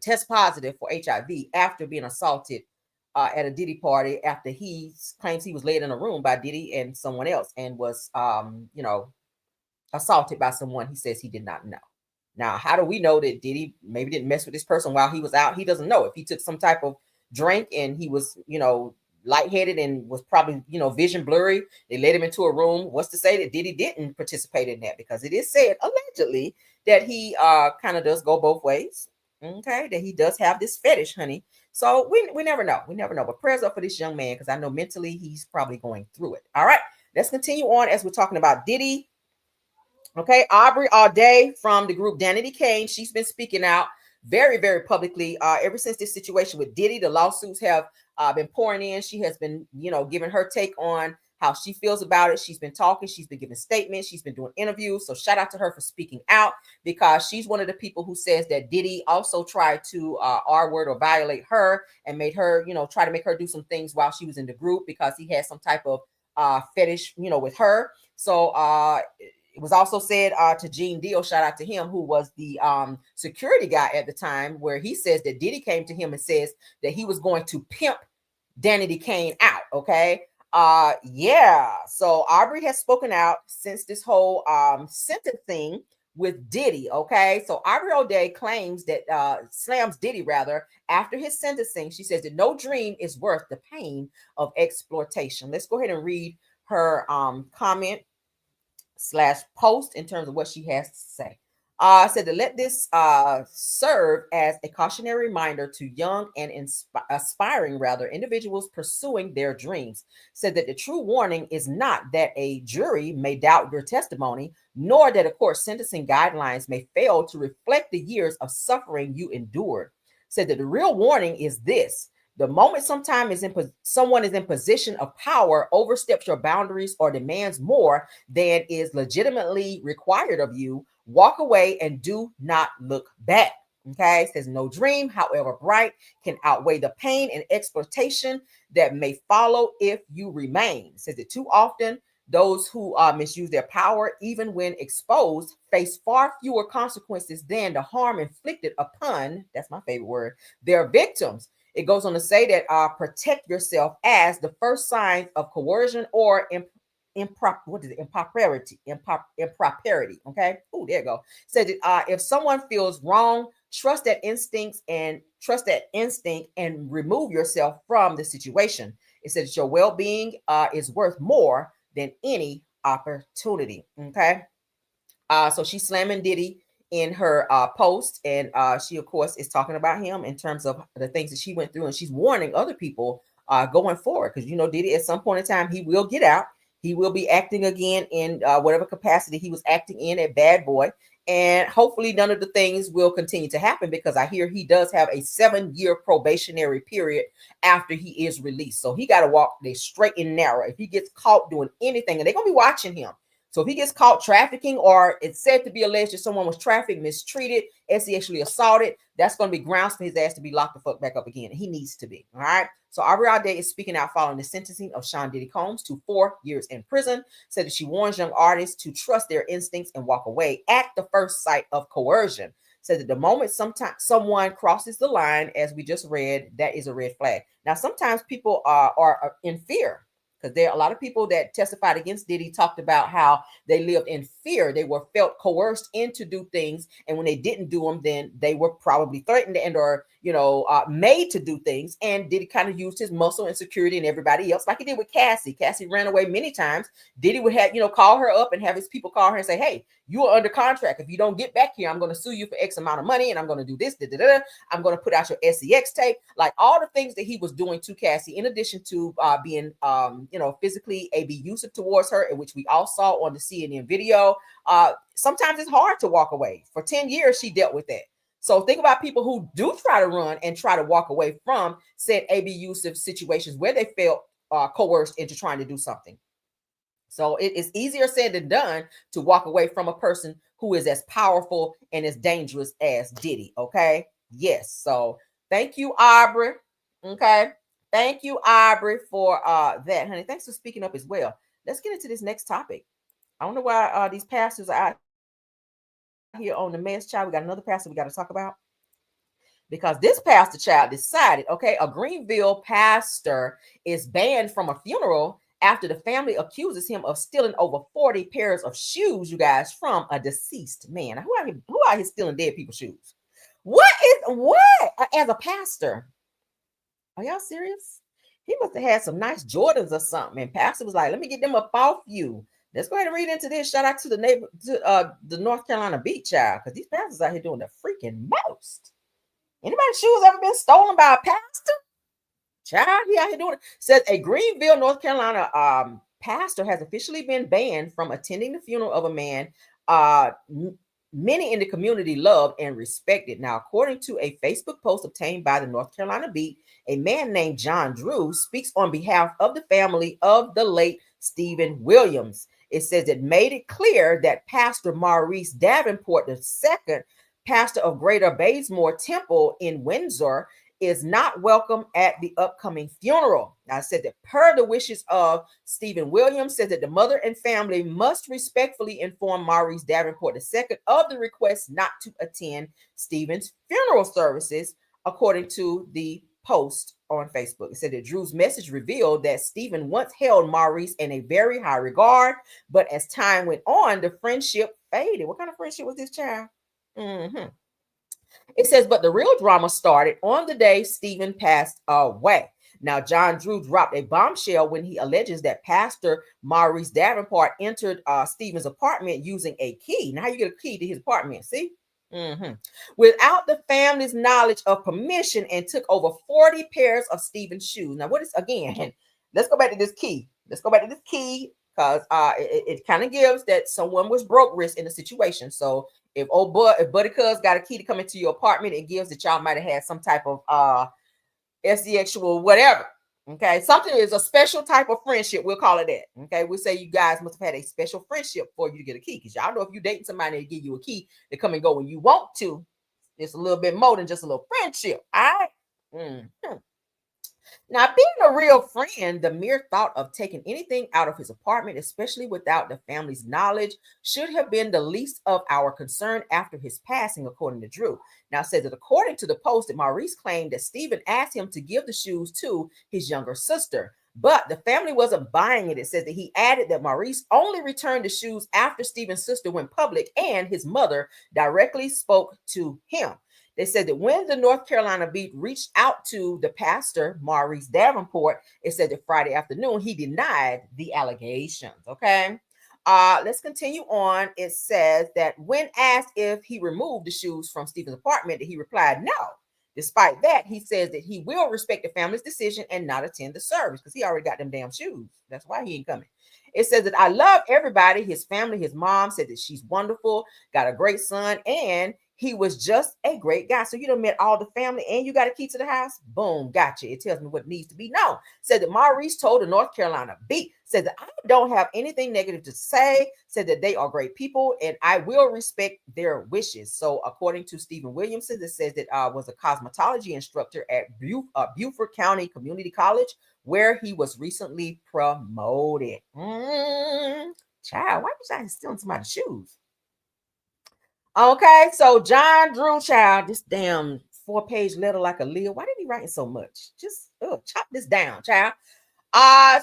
test positive for HIV after being assaulted at a Diddy party, after he claims he was laid in a room by Diddy and someone else and was assaulted by someone he says he did not know. Now, how do we know that Diddy maybe didn't mess with this person while he was out? He doesn't know. If he took some type of drink and he was, lightheaded and was probably, vision blurry, they led him into a room. What's to say that Diddy didn't participate in that? Because it is said, allegedly, that he kind of does go both ways. Okay, that he does have this fetish, honey. So we never know. We never know. But prayers up for this young man, because I know mentally he's probably going through it. All right, let's continue on as we're talking about Diddy. Okay, Aubrey All Day from the group Danity Kane. She's been speaking out very, very publicly ever since this situation with Diddy. The lawsuits have been pouring in. She has been, giving her take on how she feels about it. She's been talking. She's been giving statements. She's been doing interviews. So shout out to her for speaking out, because she's one of the people who says that Diddy also tried to R-word or violate her and made her, try to make her do some things while she was in the group, because he had some type of fetish, with her. So it was also said to Gene Deal, shout out to him, who was the security guy at the time, where he says that Diddy came to him and says that he was going to pimp Danity Kane out. Okay. Yeah. So Aubrey has spoken out since this whole sentencing with Diddy. Okay. So Aubrey O'Day claims that slams Diddy rather after his sentencing. She says that no dream is worth the pain of exploitation. Let's go ahead and read her comment / post in terms of what she has to say. Said to let this serve as a cautionary reminder to young and aspiring individuals pursuing their dreams. Said that the true warning is not that a jury may doubt your testimony, nor that a court sentencing guidelines may fail to reflect the years of suffering you endured. Said that the real warning is this: the moment someone is in position of power, oversteps your boundaries, or demands more than is legitimately required of you, walk away and do not look back. Okay, it says no dream, however bright, can outweigh the pain and exploitation that may follow if you remain. It says that too often those who misuse their power, even when exposed, face far fewer consequences than the harm inflicted upon, that's my favorite word, their victims. It goes on to say that protect yourself as the first signs of coercion or impropriety. Okay. Oh, there you go. Said that if someone feels wrong, trust that instinct and remove yourself from the situation. It says your well-being is worth more than any opportunity. Okay. So she's slamming Diddy in her post, and she of course is talking about him in terms of the things that she went through, and she's warning other people going forward, because Diddy at some point in time he will get out. He will be acting again in whatever capacity he was acting in at Bad Boy. And hopefully none of the things will continue to happen, because I hear he does have a 7-year probationary period after he is released. So he got to walk there straight and narrow. If he gets caught doing anything, and they're going to be watching him. So if he gets caught trafficking, or it's said to be alleged that someone was trafficked, mistreated, sexually assaulted, that's going to be grounds for his ass to be locked the fuck back up again. And he needs to be. All right. So Aubrey Ade is speaking out following the sentencing of Sean Diddy Combs to 4 years in prison. Said that she warns young artists to trust their instincts and walk away at the first sight of coercion. Said that the moment someone crosses the line, as we just read, that is a red flag. Now, sometimes people are in fear, because there are a lot of people that testified against Diddy talked about how they lived in fear. They were felt coerced into do things, and when they didn't do them, then they were probably threatened and or made to do things. And Diddy kind of used his muscle and security and everybody else, like he did with Cassie. Cassie ran away many times. Diddy would have call her up and have his people call her and say, "Hey, you are under contract. If you don't get back here, I'm going to sue you for X amount of money, and I'm going to do this. I'm going to put out your SEX tape." Like all the things that he was doing to Cassie, in addition to being physically abusive towards her, in which we all saw on the CNN video. Sometimes it's hard to walk away. For 10 years, she dealt with that. So think about people who do try to run and try to walk away from said abusive situations where they felt coerced into trying to do something. So it is easier said than done to walk away from a person who is as powerful and as dangerous as Diddy. Okay. Yes. So thank you, Aubrey. Okay. Thank you, Aubrey, for that, honey. Thanks for speaking up as well. Let's get into this next topic. I don't know why these pastors are out here on the mess, child. We got another pastor we got to talk about, because this pastor child decided, okay, a Greenville pastor is banned from a funeral after the family accuses him of stealing over 40 pairs of shoes, you guys, from a deceased man. Now, who out here stealing dead people's shoes? What as a pastor? Are y'all serious? He must have had some nice Jordans or something. And pastor was like, "Let me get them up off you." Let's go ahead and read into this. Shout out to the North Carolina beat child, because these pastors out here doing the freaking most. Anybody's shoes ever been stolen by a pastor? Child, he out here doing it. Says a Greenville, North Carolina pastor has officially been banned from attending the funeral of a man many in the community loved and respected. Now, according to a Facebook post obtained by the North Carolina Beat, a man named John Drew speaks on behalf of the family of the late Stephen Williams. It says it made it clear that Pastor Maurice Davenport II, pastor of Greater Bazemore Temple in Windsor, is not welcome at the upcoming funeral. Now, I said that per the wishes of Stephen Williams, said that the mother and family must respectfully inform Maurice Davenport II of the request not to attend Stephen's funeral services, according to the post on Facebook. It said that Drew's message revealed that Stephen once held Maurice in a very high regard, but as time went on, the friendship faded. What kind of friendship was this, child? It says, but the real drama started on the day Stephen passed away. Now, John Drew dropped a bombshell when he alleges that Pastor Maurice Davenport entered Stephen's apartment using a key. Now, how you get a key to his apartment? See? Without the family's knowledge of permission, and took over 40 pairs of Stephen's shoes. Now, what is, again, let's go back to this key. Because it kind of gives that someone was broke risk in the situation. So if Buddy Cuz got a key to come into your apartment, it gives that y'all might have had some type of sexual whatever. Okay, something is a special type of friendship. We'll call it that. Okay, we'll say you guys must have had a special friendship for you to get a key, because y'all know if you're dating somebody to give you a key to come and go when you want to, it's a little bit more than just a little friendship. All right. Now, being a real friend, the mere thought of taking anything out of his apartment, especially without the family's knowledge, should have been the least of our concern after his passing, according to Drew. Now, it says that according to the post, that Maurice claimed that Stephen asked him to give the shoes to his younger sister, but the family wasn't buying it. It says that he added that Maurice only returned the shoes after Stephen's sister went public and his mother directly spoke to him. They said that when the North Carolina Beat reached out to the pastor, Maurice Davenport, it said that Friday afternoon, he denied the allegations. Okay. Let's continue on. It says that when asked if he removed the shoes from Stephen's apartment, he replied no. Despite that, he says that he will respect the family's decision and not attend the service because he already got them damn shoes. That's why he ain't coming. It says that I love everybody, his family, his mom said that she's wonderful, got a great son, and he was just a great guy. So you done met all the family and you got a key to the house? Boom, gotcha. It tells me what needs to be known. Said that Maurice told the North Carolina Beat, said that I don't have anything negative to say, said that they are great people and I will respect their wishes. So according to Stephen Williamson, it says that was a cosmetology instructor at Beaufort County Community College, where he was recently promoted. Child, why was I stealing somebody's shoes? Okay, so John Drew, child, this damn 4-page letter like a Leo. Why did he write so much? Just chop this down, child.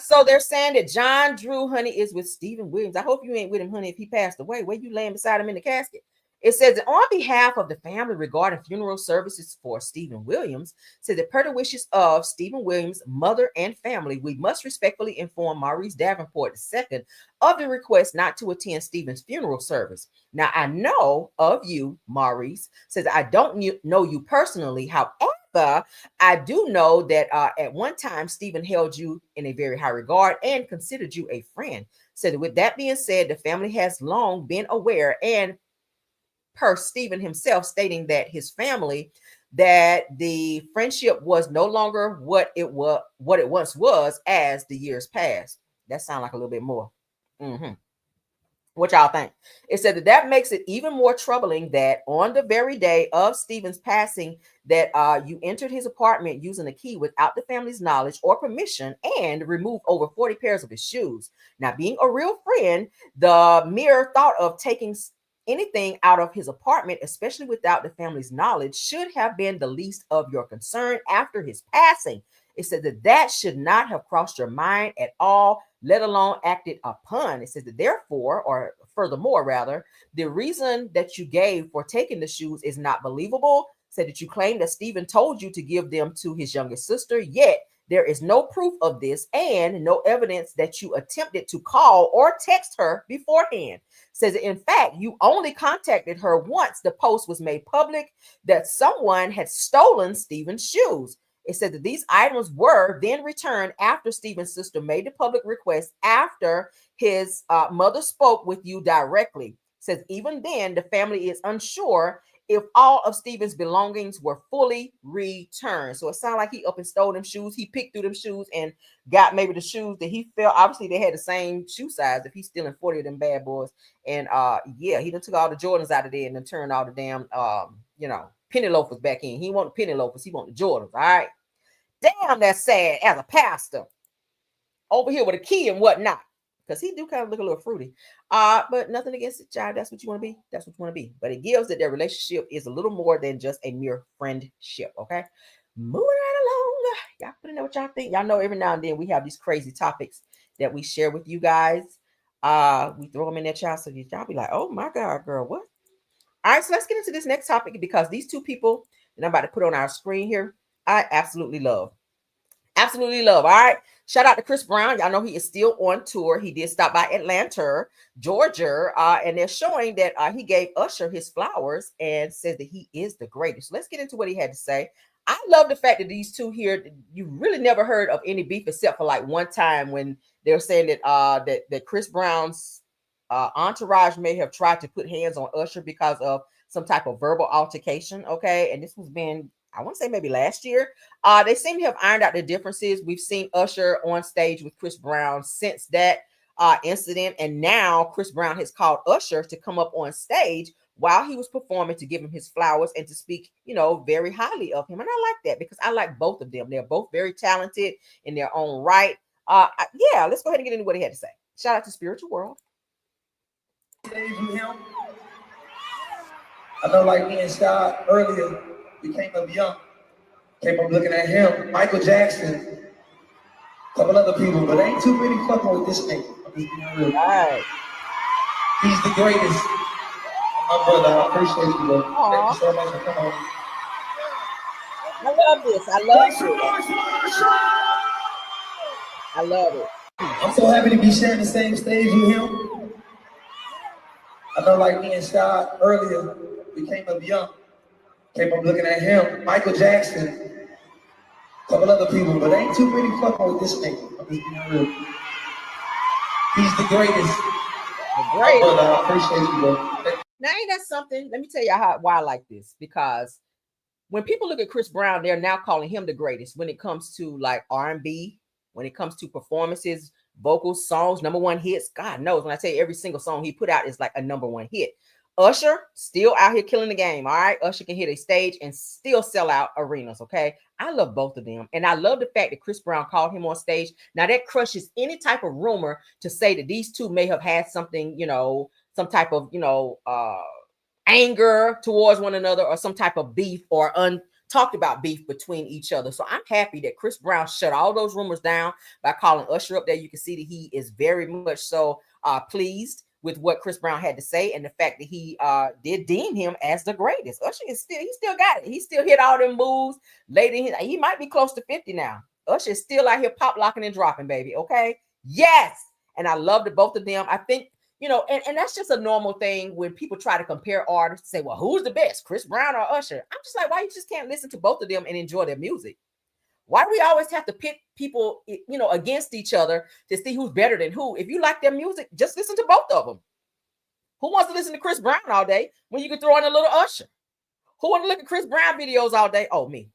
So they're saying that John Drew, honey, is with Stephen Williams. I hope you ain't with him, honey, if he passed away. Where you laying beside him in the casket? It says that on behalf of the family regarding funeral services for Stephen Williams, said that per the wishes of Stephen Williams' mother and family, we must respectfully inform Maurice Davenport II of the request not to attend Stephen's funeral service. Now, I know of you, Maurice, says I don't know you personally. However, I do know that at one time, Stephen held you in a very high regard and considered you a friend. So with that being said, the family has long been aware, and per Stephen himself stating that his family, that the friendship was no longer what it once was as the years passed. That sounds like a little bit more. What y'all think? It said that makes it even more troubling that on the very day of Stephen's passing, that you entered his apartment using a key without the family's knowledge or permission and removed over 40 pairs of his shoes. Now, being a real friend, the mere thought of taking anything out of his apartment, especially without the family's knowledge, should have been the least of your concern after his passing. It said that should not have crossed your mind at all, let alone acted upon. It says that therefore, or furthermore, rather, the reason that you gave for taking the shoes is not believable. Said that you claim that Stephen told you to give them to his youngest sister, yet there is no proof of this and no evidence that you attempted to call or text her beforehand. Says in fact, you only contacted her once the post was made public that someone had stolen Stephen's shoes. It said that these items were then returned after Stephen's sister made the public request after his mother spoke with you directly. Says even then, the family is unsure if all of Stephen's belongings were fully returned. So it sounded like he up and stole them shoes. He picked through them shoes and got maybe the shoes that he felt. Obviously, they had the same shoe size if he's stealing 40 of them bad boys. And yeah, he done took all the Jordans out of there and then turned all the damn penny loafers back in. He didn't want the penny loafers, he wanted the Jordans. All right. Damn, that's sad as a pastor over here with a key and whatnot, because he do kind of look a little fruity. But nothing against it, child. That's what you want to be. That's what you want to be. But it gives that their relationship is a little more than just a mere friendship. Okay, moving right along. Y'all put in there what y'all think. Y'all know every now and then we have these crazy topics that we share with you guys. We throw them in there, child, so y'all be like, "Oh my God, girl, what?" All right, so let's get into this next topic because these two people that I'm about to put on our screen here, I absolutely love. Absolutely love. All right. Shout out to Chris Brown. Y'all know he is still on tour. He did stop by Atlanta, Georgia, and they're showing that he gave Usher his flowers and said that he is the greatest. Let's get into what he had to say. I love the fact that these two here, you really never heard of any beef except for like one time when they were saying that that Chris Brown's entourage may have tried to put hands on Usher because of some type of verbal altercation. Okay. And this was been, I want to say maybe last year. They seem to have ironed out the differences. We've seen Usher on stage with Chris Brown since that incident. And now Chris Brown has called Usher to come up on stage while he was performing to give him his flowers and to speak, very highly of him. And I like that because I like both of them. They're both very talented in their own right. Yeah, let's go ahead and get into what he had to say. Shout out to Spiritual World. Stage with him. I know, like me and Scott earlier, we came up young, came up looking at him, Michael Jackson, a couple other people, but ain't too many fucking with this nigga. I'm just being real. Right. He's the greatest. My brother, I appreciate you, bro. Thank you so much for coming on. I love this. I love it. I love it. I'm so happy to be sharing the same stage with him. I know, like me and Scott earlier, we came up young, Came up looking at him, Michael Jackson, a couple other people, but ain't too many fucking with this nigga. I'm just being real. He's the greatest. The greatest. But I appreciate you, bro. Now, ain't that something? Let me tell you why I like this. Because when people look at Chris Brown, they're now calling him the greatest when it comes to like R&B, when it comes to performances, vocals, songs, number one hits. God knows when I tell you every single song he put out is like a number one hit. Usher still out here killing the game. All right. Usher can hit a stage and still sell out arenas. Okay. I love both of them. And I love the fact that Chris Brown called him on stage. Now that crushes any type of rumor to say that these two may have had something, some type of, anger towards one another or some type of beef or talked about beef between each other. So I'm happy that Chris Brown shut all those rumors down by calling Usher up there. You can see that he is very much so pleased with what Chris Brown had to say and the fact that he did deem him as the greatest. Usher he still got it. He still hit all them moves. Later, he might be close to 50 now. Usher is still out here pop locking and dropping, baby. Okay. Yes. And I love the both of them. I think, and that's just a normal thing when people try to compare artists, say, well, who's the best, Chris Brown or Usher? I'm just like, why you just can't listen to both of them and enjoy their music? Why do we always have to pit people, against each other to see who's better than who? If you like their music, just listen to both of them. Who wants to listen to Chris Brown all day when you can throw in a little Usher? Who want to look at Chris Brown videos all day? Oh, me.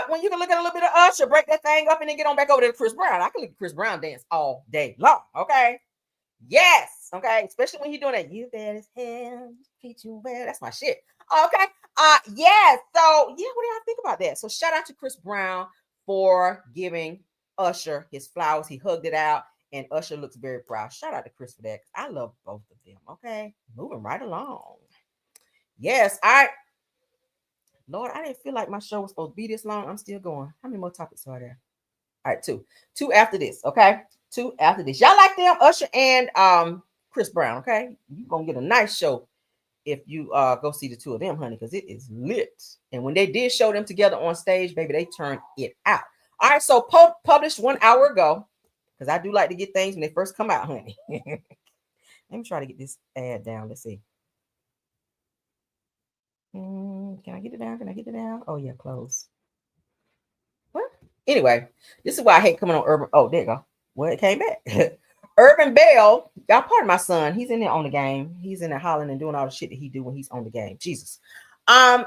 When you can look at a little bit of Usher, break that thing up and then get on back over to Chris Brown. I can look at Chris Brown dance all day long, okay? Yes, okay, especially when you're doing that. You bet his hell, treat you well. That's my shit. Okay. Yes. So what do y'all think about that? So shout out to Chris Brown for giving Usher his flowers. He hugged it out, and Usher looks very proud. Shout out to Chris for that. I love both of them. Okay, moving right along. Yes, Lord, I didn't feel like my show was supposed to be this long. I'm still going. How many more topics are there? All right, two after this. Okay. 2 after this. Y'all like them, Usher and Chris Brown, okay? You're gonna get a nice show if you go see the two of them, honey, because it is lit. And when they did show them together on stage, baby, they turned it out. All right, so published 1 hour ago, because I do like to get things when they first come out, honey. Let me try to get this ad down. Let's see. Can I get it down? Can I get it down? Oh yeah, close. What? Anyway, this is why I hate coming on Urban. Oh, there you go. Well, it came back. Urban Belle, y'all pardon my son. He's in there on the game. He's in there hollering and doing all the shit that he do when he's on the game. Jesus. I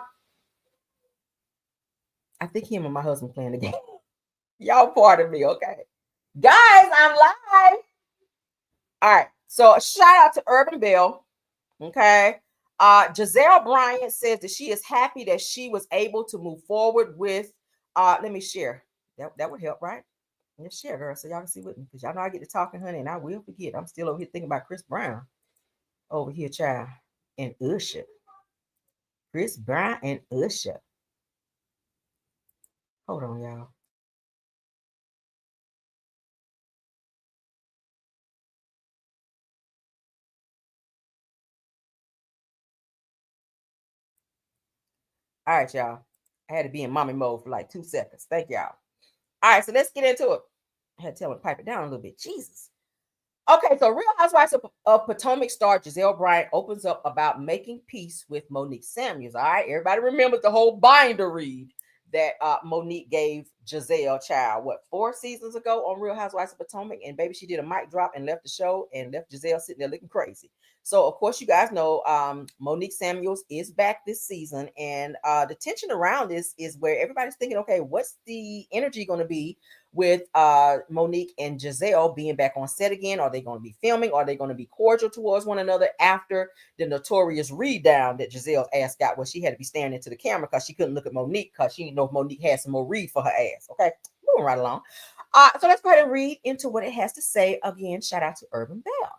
think him and my husband playing the game. Y'all pardon me, okay? Guys, I'm live. All right. So shout out to Urban Belle. Okay. Giselle Bryant says that she is happy that she was able to move forward with let me share. That would help, right? Let's share, girl, so y'all can see with me. Because y'all know I get to talking, honey, and I will forget. I'm still over here thinking about Chris Brown. Over here, child. And Usher. Chris Brown and Usher. Hold on, y'all. All right, y'all. I had to be in mommy mode for like 2 seconds. Thank y'all. All right, so let's get into it. I had to tell her to pipe it down a little bit. Jesus. Okay, so Real Housewives of Potomac star Giselle Bryant opens up about making peace with Monique Samuels. All right, everybody remembers the whole binder read that Monique gave Giselle, child, 4 seasons ago on Real Housewives of Potomac, and baby, she did a mic drop and left the show and left Giselle sitting there looking crazy. So, of course, you guys know Monique Samuels is back this season, and the tension around this is where everybody's thinking, okay, what's the energy going to be with Monique and Giselle being back on set again? Are they going to be filming? Are they going to be cordial towards one another after the notorious read down that Giselle's ass got, where she had to be staring into the camera because she couldn't look at Monique because she didn't know if Monique had some more read for her ass? Okay, moving right along. So let's go ahead and read into what it has to say. Again, shout out to Urban Belle.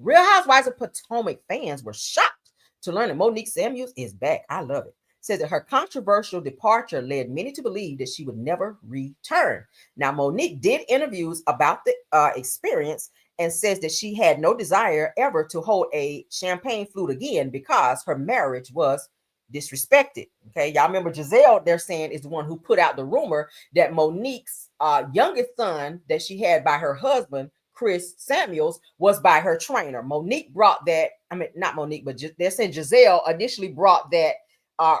Real Housewives of Potomac fans were shocked to learn that Monique Samuels is back. I love it. Says that her controversial departure led many to believe that she would never return. Now, Monique did interviews about the experience and says that she had no desire ever to hold a champagne flute again because her marriage was disrespected. Okay, y'all remember Giselle, they're saying, is the one who put out the rumor that Monique's youngest son that she had by her husband, Chris Samuels, was by her trainer. Monique brought that, not Monique, but they're saying Giselle initially brought that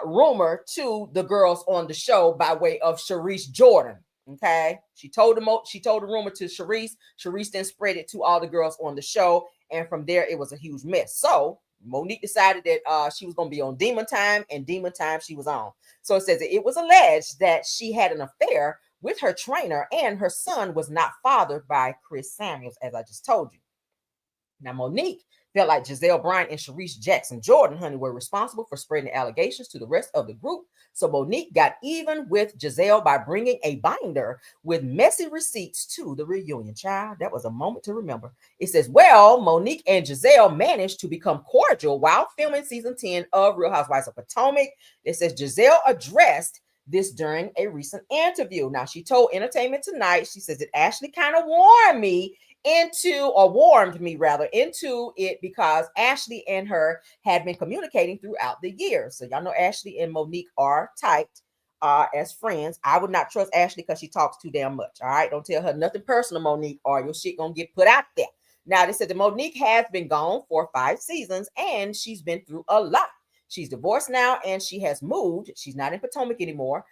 rumor to the girls on the show by way of Sharice Jordan. Okay, she told the rumor to Sharice. Sharice then spread it to all the girls on the show, and from there it was a huge mess. So Monique decided that she was going to be on Demon Time, and Demon Time she was on. So it says that it was alleged that she had an affair with her trainer, and her son was not fathered by Chris Samuels, as I just told you. Now, Monique felt like Giselle Bryant and Sharice Jackson Jordan, honey, were responsible for spreading the allegations to the rest of the group. So Monique got even with Giselle by bringing a binder with messy receipts to the reunion. Child, that was a moment to remember. It says, well, Monique and Giselle managed to become cordial while filming season 10 of Real Housewives of Potomac. It says Giselle addressed this during a recent interview. Now, she told Entertainment Tonight, she says that Ashley kind of warned me into it because Ashley and her had been communicating throughout the year. So y'all know Ashley and Monique are tight as friends. I would not trust Ashley because she talks too damn much. All right, don't tell her nothing personal, Monique, or your shit gonna get put out there. Now, they said that Monique has been gone for 5 seasons and she's been through a lot. She's divorced now and she has moved. She's not in Potomac anymore.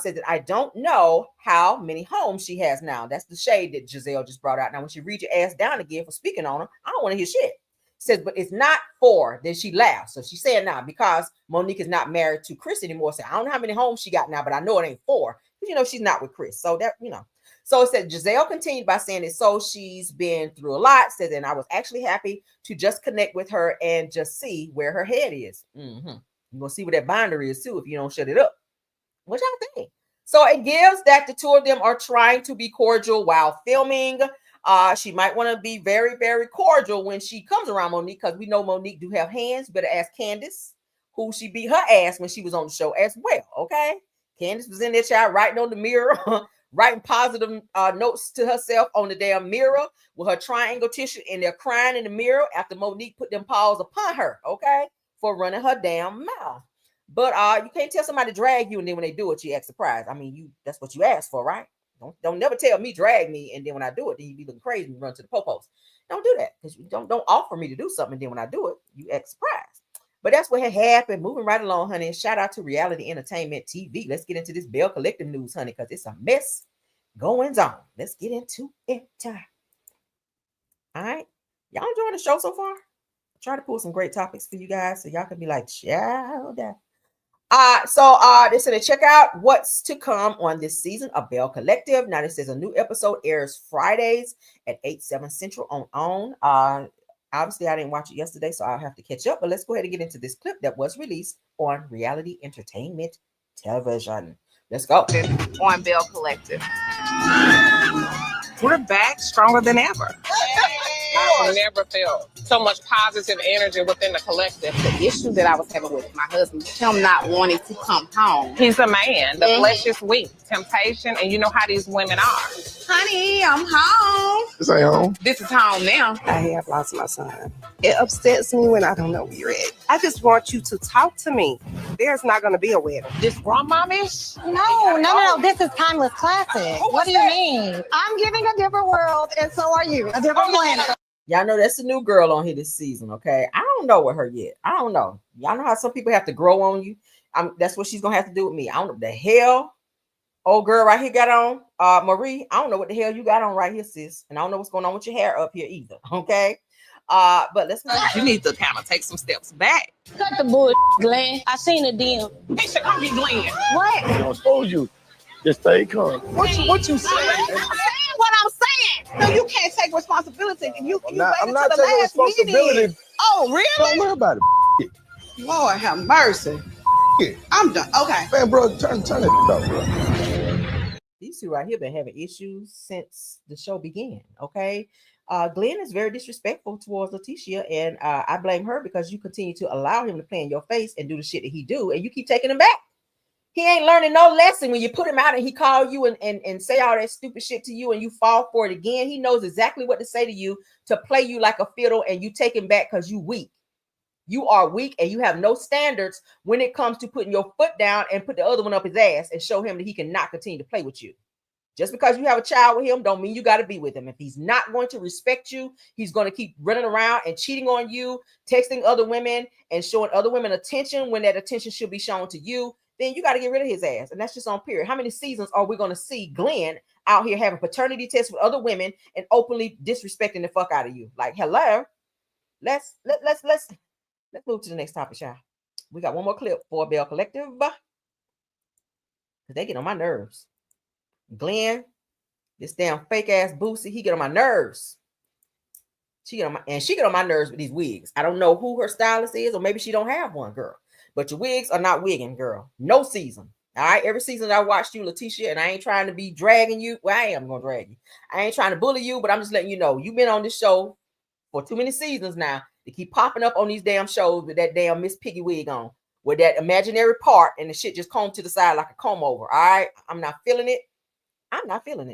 Said that I don't know how many homes she has now. That's the shade that Giselle just brought out. Now, when she read your ass down again for speaking on her, I don't want to hear shit. Says, but it's not 4. Then she laughed. So she's saying now because Monique is not married to Chris anymore. So I don't know how many homes she got now, but I know it ain't 4. Because, you know, she's not with Chris. So that, you know. So it said Giselle continued by saying that so she's been through a lot. Said, and I was actually happy to just connect with her and just see where her head is. You're going to see where that binder is too if you don't shut it up. What y'all think? So it gives that the two of them are trying to be cordial while filming. She might want to be very, very cordial when she comes around Monique because we know Monique do have hands. Better ask Candace, who she beat her ass when she was on the show as well. Okay, Candace was in there, child, writing on the mirror, writing positive notes to herself on the damn mirror with her triangle tissue, and they're crying in the mirror after Monique put them paws upon her. Okay, for running her damn mouth. But you can't tell somebody to drag you and then when they do it, you act surprised. I mean, that's what you asked for, right? Don't never tell me drag me and then when I do it, then you be looking crazy and run to the popos. Don't do that because you don't offer me to do something and then when I do it, you act surprised. But that's what had happened. Moving right along, honey. Shout out to Reality Entertainment TV. Let's get into this Belle Collective news, honey, because it's a mess going on. Let's get into it. All right, y'all enjoying the show so far? I try to pull some great topics for you guys so y'all can be like, child. They said to check out what's to come on this season of Belle Collective. Now, this is a new episode airs Fridays at 8/7 Central on. Obviously, I didn't watch it yesterday, so I'll have to catch up. But let's go ahead and get into this clip that was released on Reality Entertainment Television. Let's go. On Belle Collective. We're back stronger than ever. I never felt so much positive energy within the collective. The issue that I was having with my husband, him not wanting to come home. He's a man. The flesh is weak. Temptation, and you know how these women are. Honey, I'm home. This ain't home. This is home now. I have lost my son. It upsets me when I don't know where you're at. I just want you to talk to me. There's not going to be a wedding. This grandmamish? No. This is timeless classic. What do you mean? I'm giving a different world, and so are you. A different planet. Y'all know that's a new girl on here this season, okay? I don't know with her yet. I don't know. Y'all know how some people have to grow on you? That's what she's going to have to do with me. I don't know what the hell old girl right here got on. Marie, I don't know what the hell you got on right here, sis. And I don't know what's going on with your hair up here either, okay? But let's go. You need to kind of take some steps back. Cut the bullshit, Glenn. I seen the DM. He should come be Glenn. What? I don't suppose you. Just stay calm. What you saying? What I'm saying. No, you can't take responsibility. I'm not taking responsibility. Meeting. Oh, really? Don't worry about it. Lord have mercy. I'm done. Okay. Man, bro, turn it up, bro. These two right here been having issues since the show began, okay? Glenn is very disrespectful towards Leticia, and I blame her because you continue to allow him to play in your face and do the shit that he do, and you keep taking him back. He ain't learning no lesson when you put him out and he call you and say all that stupid shit to you and you fall for it again. He knows exactly what to say to you to play you like a fiddle and you take him back because you weak. You are weak and you have no standards when it comes to putting your foot down and put the other one up his ass and show him that he cannot continue to play with you. Just because you have a child with him don't mean you got to be with him. If he's not going to respect you, he's going to keep running around and cheating on you, texting other women and showing other women attention when that attention should be shown to you, then you got to get rid of his ass. And that's just on period. How many seasons are we going to see Glenn out here having paternity tests with other women and openly disrespecting the fuck out of you? Like, hello. Let's move to the next topic, y'all. We got one more clip for Belle Collective. Because they get on my nerves. Glenn, this damn fake ass Boosie, he get on my nerves. She get on my nerves with these wigs. I don't know who her stylist is, or maybe she don't have one, girl. But your wigs are not wigging, girl. No season. All right. Every season I watched you, Letitia, and I ain't trying to be dragging you. Well, I am gonna drag you. I ain't trying to bully you, but I'm just letting you know you've been on this show for too many seasons now to keep popping up on these damn shows with that damn Miss Piggy wig on, with that imaginary part and the shit just combed to the side like a comb over. All right. I'm not feeling it.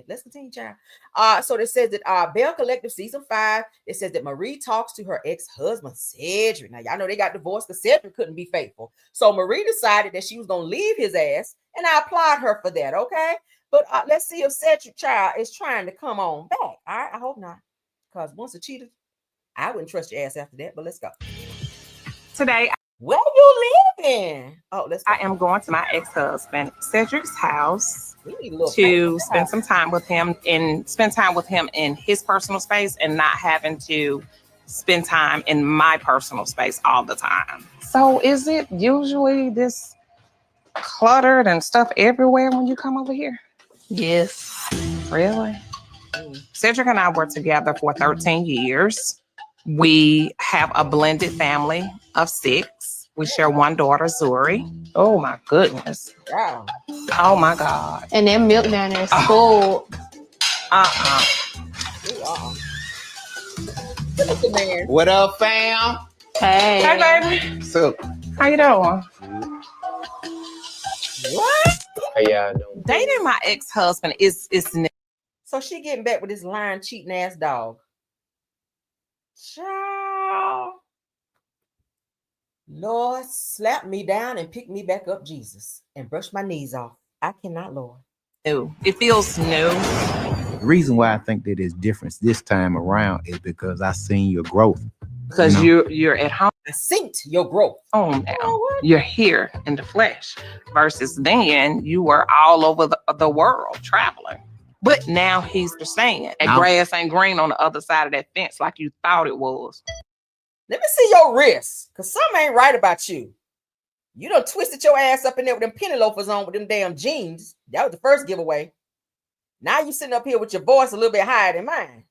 Let's continue, child. So it says that Belle Collective season 5, it says that Marie talks to her ex-husband Cedric. Now y'all know they got divorced because Cedric couldn't be faithful. So Marie decided that she was gonna leave his ass, and I applaud her for that. Okay, but let's see if Cedric child is trying to come on back. All right, I hope not, because once a cheater, I wouldn't trust your ass after that. But let's go. Today, where you living? Oh, let's go. I am going to my ex-husband Cedric's house to spend some time with him and spend time with him in his personal space and not having to spend time in my personal space all the time. So is it usually this cluttered and stuff everywhere when you come over here? Yes. Really? Cedric and I were together for 13 years. We have a blended family of 6. We share one daughter, Zuri. Oh my goodness. Wow. Oh my God. And that milk down there is full. What up, fam? Hey. Hey, baby. So, how you doing? What? How y'all doing? Dating my ex-husband is so she getting back with this lying, cheating ass dog. Child. Lord, slap me down and pick me back up, Jesus, and brush my knees off. I cannot, Lord. new. It feels new. The reason why I think that it's different this time around is because I seen your growth. Because you're at home. I synced your growth. Now. You're here in the flesh. Versus then you were all over the world traveling. But now he's the saying that grass ain't green on the other side of that fence like you thought it was. Let me see your wrist, because something ain't right about you. You done twisted your ass up in there with them penny loafers on with them damn jeans. That was the first giveaway. Now you sitting up here with your voice a little bit higher than mine.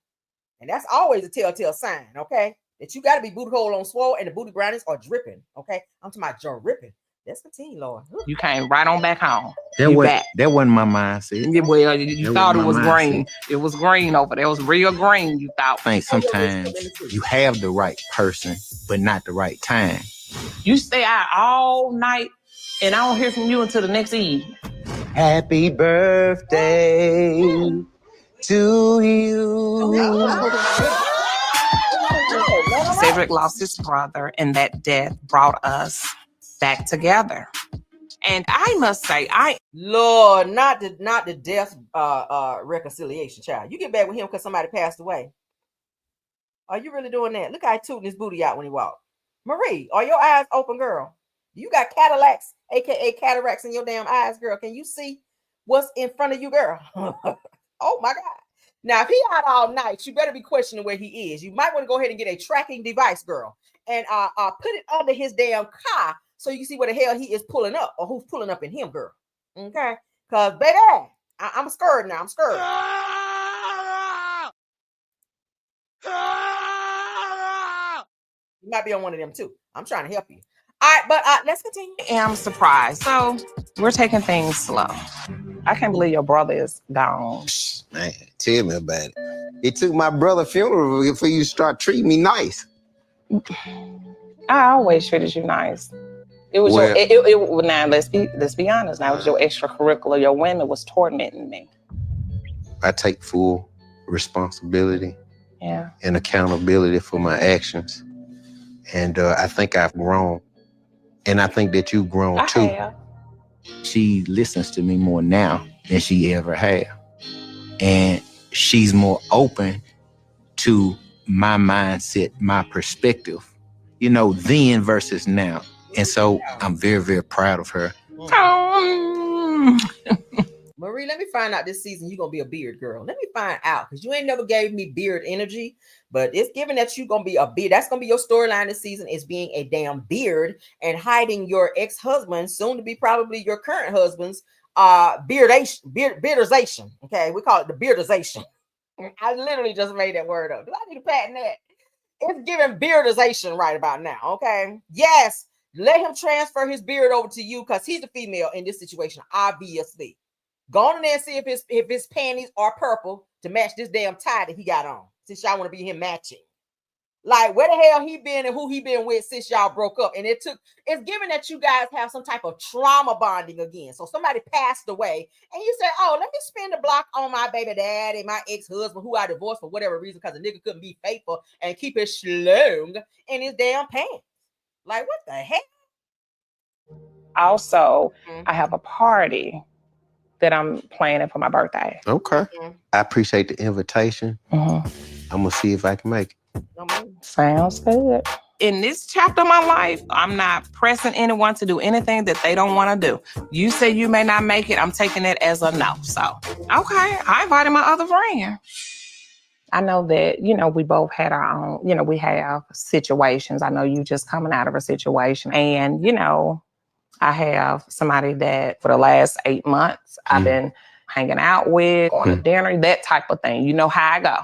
And that's always a telltale sign, okay? That you got to be booty hole on swole and the booty groundings are dripping, okay? I'm talking about dripping. Let's continue, Lord. You came right on back home. That wasn't my mindset. Yeah, well, you thought it was green. It was green over there. It was real green, you thought. I think sometimes you have the right person, but not the right time. You stay out all night, and I don't hear from you until the next eve. Happy birthday to you. Cedric lost his brother, and that death brought us back together. And I must say, Lord, not the death reconciliation, child. You get back with him because somebody passed away. Are you really doing that? Look how he tooting his booty out when he walked. Marie, are your eyes open, girl? You got Cadillacs, aka cataracts in your damn eyes, girl. Can you see what's in front of you, girl? Oh my God. Now, if he out all night, you better be questioning where he is. You might want to go ahead and get a tracking device, girl, and put it under his damn car so you can see where the hell he is pulling up or who's pulling up in him, girl. Okay? Because, baby, I'm scared now. I'm scared. You might be on one of them, too. I'm trying to help you. All right, but let's continue. am surprised. So we're taking things slow. I can't believe your brother is gone. Man, tell me about it. It took my brother's funeral for you to start treating me nice. I always treated you nice. It was now let's be honest. Now it was your extracurricular. Your women was tormenting me. I take full responsibility and accountability for my actions. And I think I've grown. And I think that you've grown too. She listens to me more now than she ever had. and she's more open to my mindset, my perspective, then versus now. And so I'm very, very proud of her. Marie, let me find out this season you're gonna be a beard girl. Let me find out, because you ain't never gave me beard energy, but it's given that you're gonna be a beard. That's gonna be your storyline this season, is being a damn beard and hiding your ex-husband, soon to be probably your current husband's beardization. Okay, we call it the beardization. I literally just made that word up. Do I need to patent that? It's giving beardization right about now. Okay, yes, let him transfer his beard over to you, because he's the female in this situation, obviously. Go on in there and see if his panties are purple to match this damn tie that he got on, since y'all want to be him matching. Like, where the hell he been and who he been with since y'all broke up? And it's given that you guys have some type of trauma bonding again. So somebody passed away and you say, oh, let me spin the block on my baby daddy, my ex-husband, who I divorced for whatever reason, because the nigga couldn't be faithful and keep his schlong in his damn pants. Like, what the heck? Also, I have a party that I'm planning for my birthday. Okay. I appreciate the invitation. I'm gonna see if I can make it. Sounds good. In this chapter of my life, I'm not pressing anyone to do anything that they don't want to do. You say you may not make it, I'm taking it as a no. So, okay, I invited my other friend. I know that, we both had our own, we have situations. I know you just coming out of a situation. And, I have somebody that for the last 8 months, I've been hanging out with, going to dinner, that type of thing. You know how I go.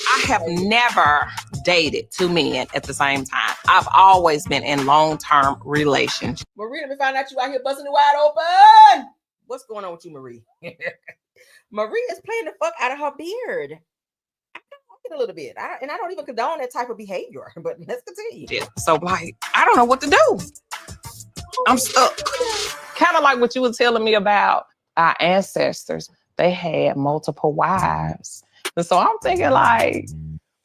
I have never dated two men at the same time. I've always been in long-term relationships. Marie, let me find out you out here busting it wide open. What's going on with you, Marie? Marie is playing the fuck out of her beard. I like it a little bit. I don't even condone that type of behavior, but let's continue. Yeah. So, I don't know what to do. I'm stuck. Kind of like what you were telling me about our ancestors. They had multiple wives. And so I'm thinking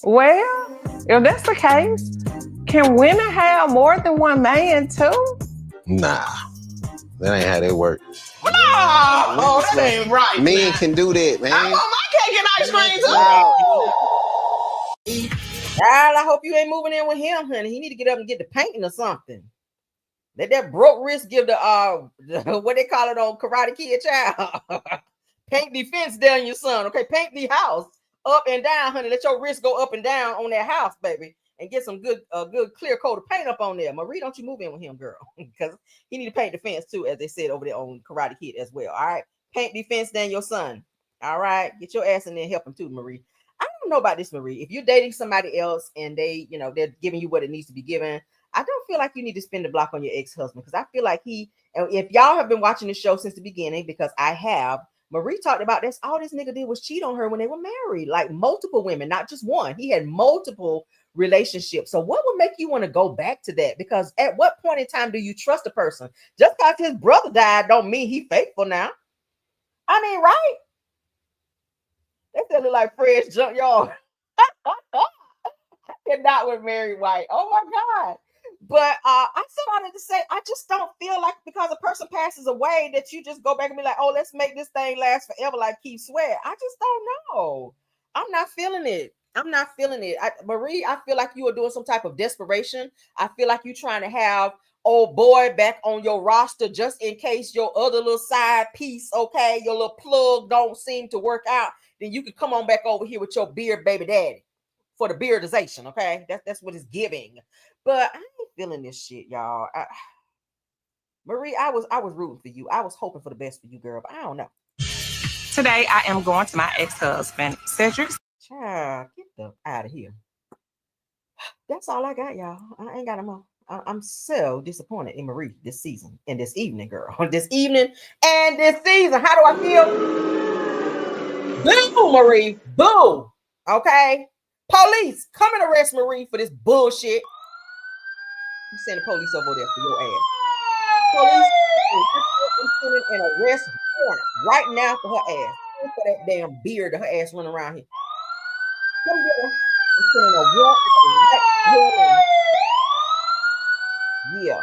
well, if that's the case, can women have more than one man too? Nah, that ain't how that work. No, that ain't right. Men can do that, man. I want my cake and ice cream too. Child, I hope you ain't moving in with him, honey. He need to get up and get the painting or something. Let that broke wrist give the what they call it on Karate Kid, child. Paint the fence down, your son. Okay, paint the house up and down, honey. Let your wrist go up and down on that house, baby, and get some good clear coat of paint up on there. Marie, don't you move in with him, girl, because he need to paint the fence too, as they said over there on Karate Kid as well. All right, paint the fence down, your son. All right, get your ass in there and help him too, Marie. I don't know about this, Marie. If you're dating somebody else and they, they're giving you what it needs to be given, I don't feel like you need to spin the block on your ex-husband, because I feel like if y'all have been watching the show since the beginning, because I have, Marie talked about this, all this nigga did was cheat on her when they were married, like multiple women, not just one. He had multiple relationships. So what would make you want to go back to that? Because at what point in time do you trust a person? Just because his brother died don't mean he faithful now. I mean, right? That sounded like Fred's junkyard. And not with Mary White. Oh my God. But I still wanted to say, I just don't feel like because a person passes away that you just go back and be like, oh, let's make this thing last forever like Keith Sweat. I just don't know. I'm not feeling it. Marie, I feel like you are doing some type of desperation. I feel like you're trying to have old boy back on your roster just in case your other little side piece, okay, your little plug don't seem to work out. Then you can come on back over here with your beard baby daddy for the beardization, okay? That's what it's giving. But I ain't feeling this shit, y'all. Marie, I was rooting for you. I was hoping for the best for you, girl, but I don't know. Today, I am going to my ex-husband, Cedric's. Child, get the out of here. That's all I got, y'all. I ain't got no more. I'm so disappointed in Marie this season and this evening, girl. This evening and this season. How do I feel? Boo, Marie. Boo. Okay. Police, come and arrest Marie for this bullshit. You send the police over there for your ass. Police, I'm sending an arrest warrant right now for her ass. For that damn beard that her ass running around here. Come get her. I'm sending a warrant right here. Yeah.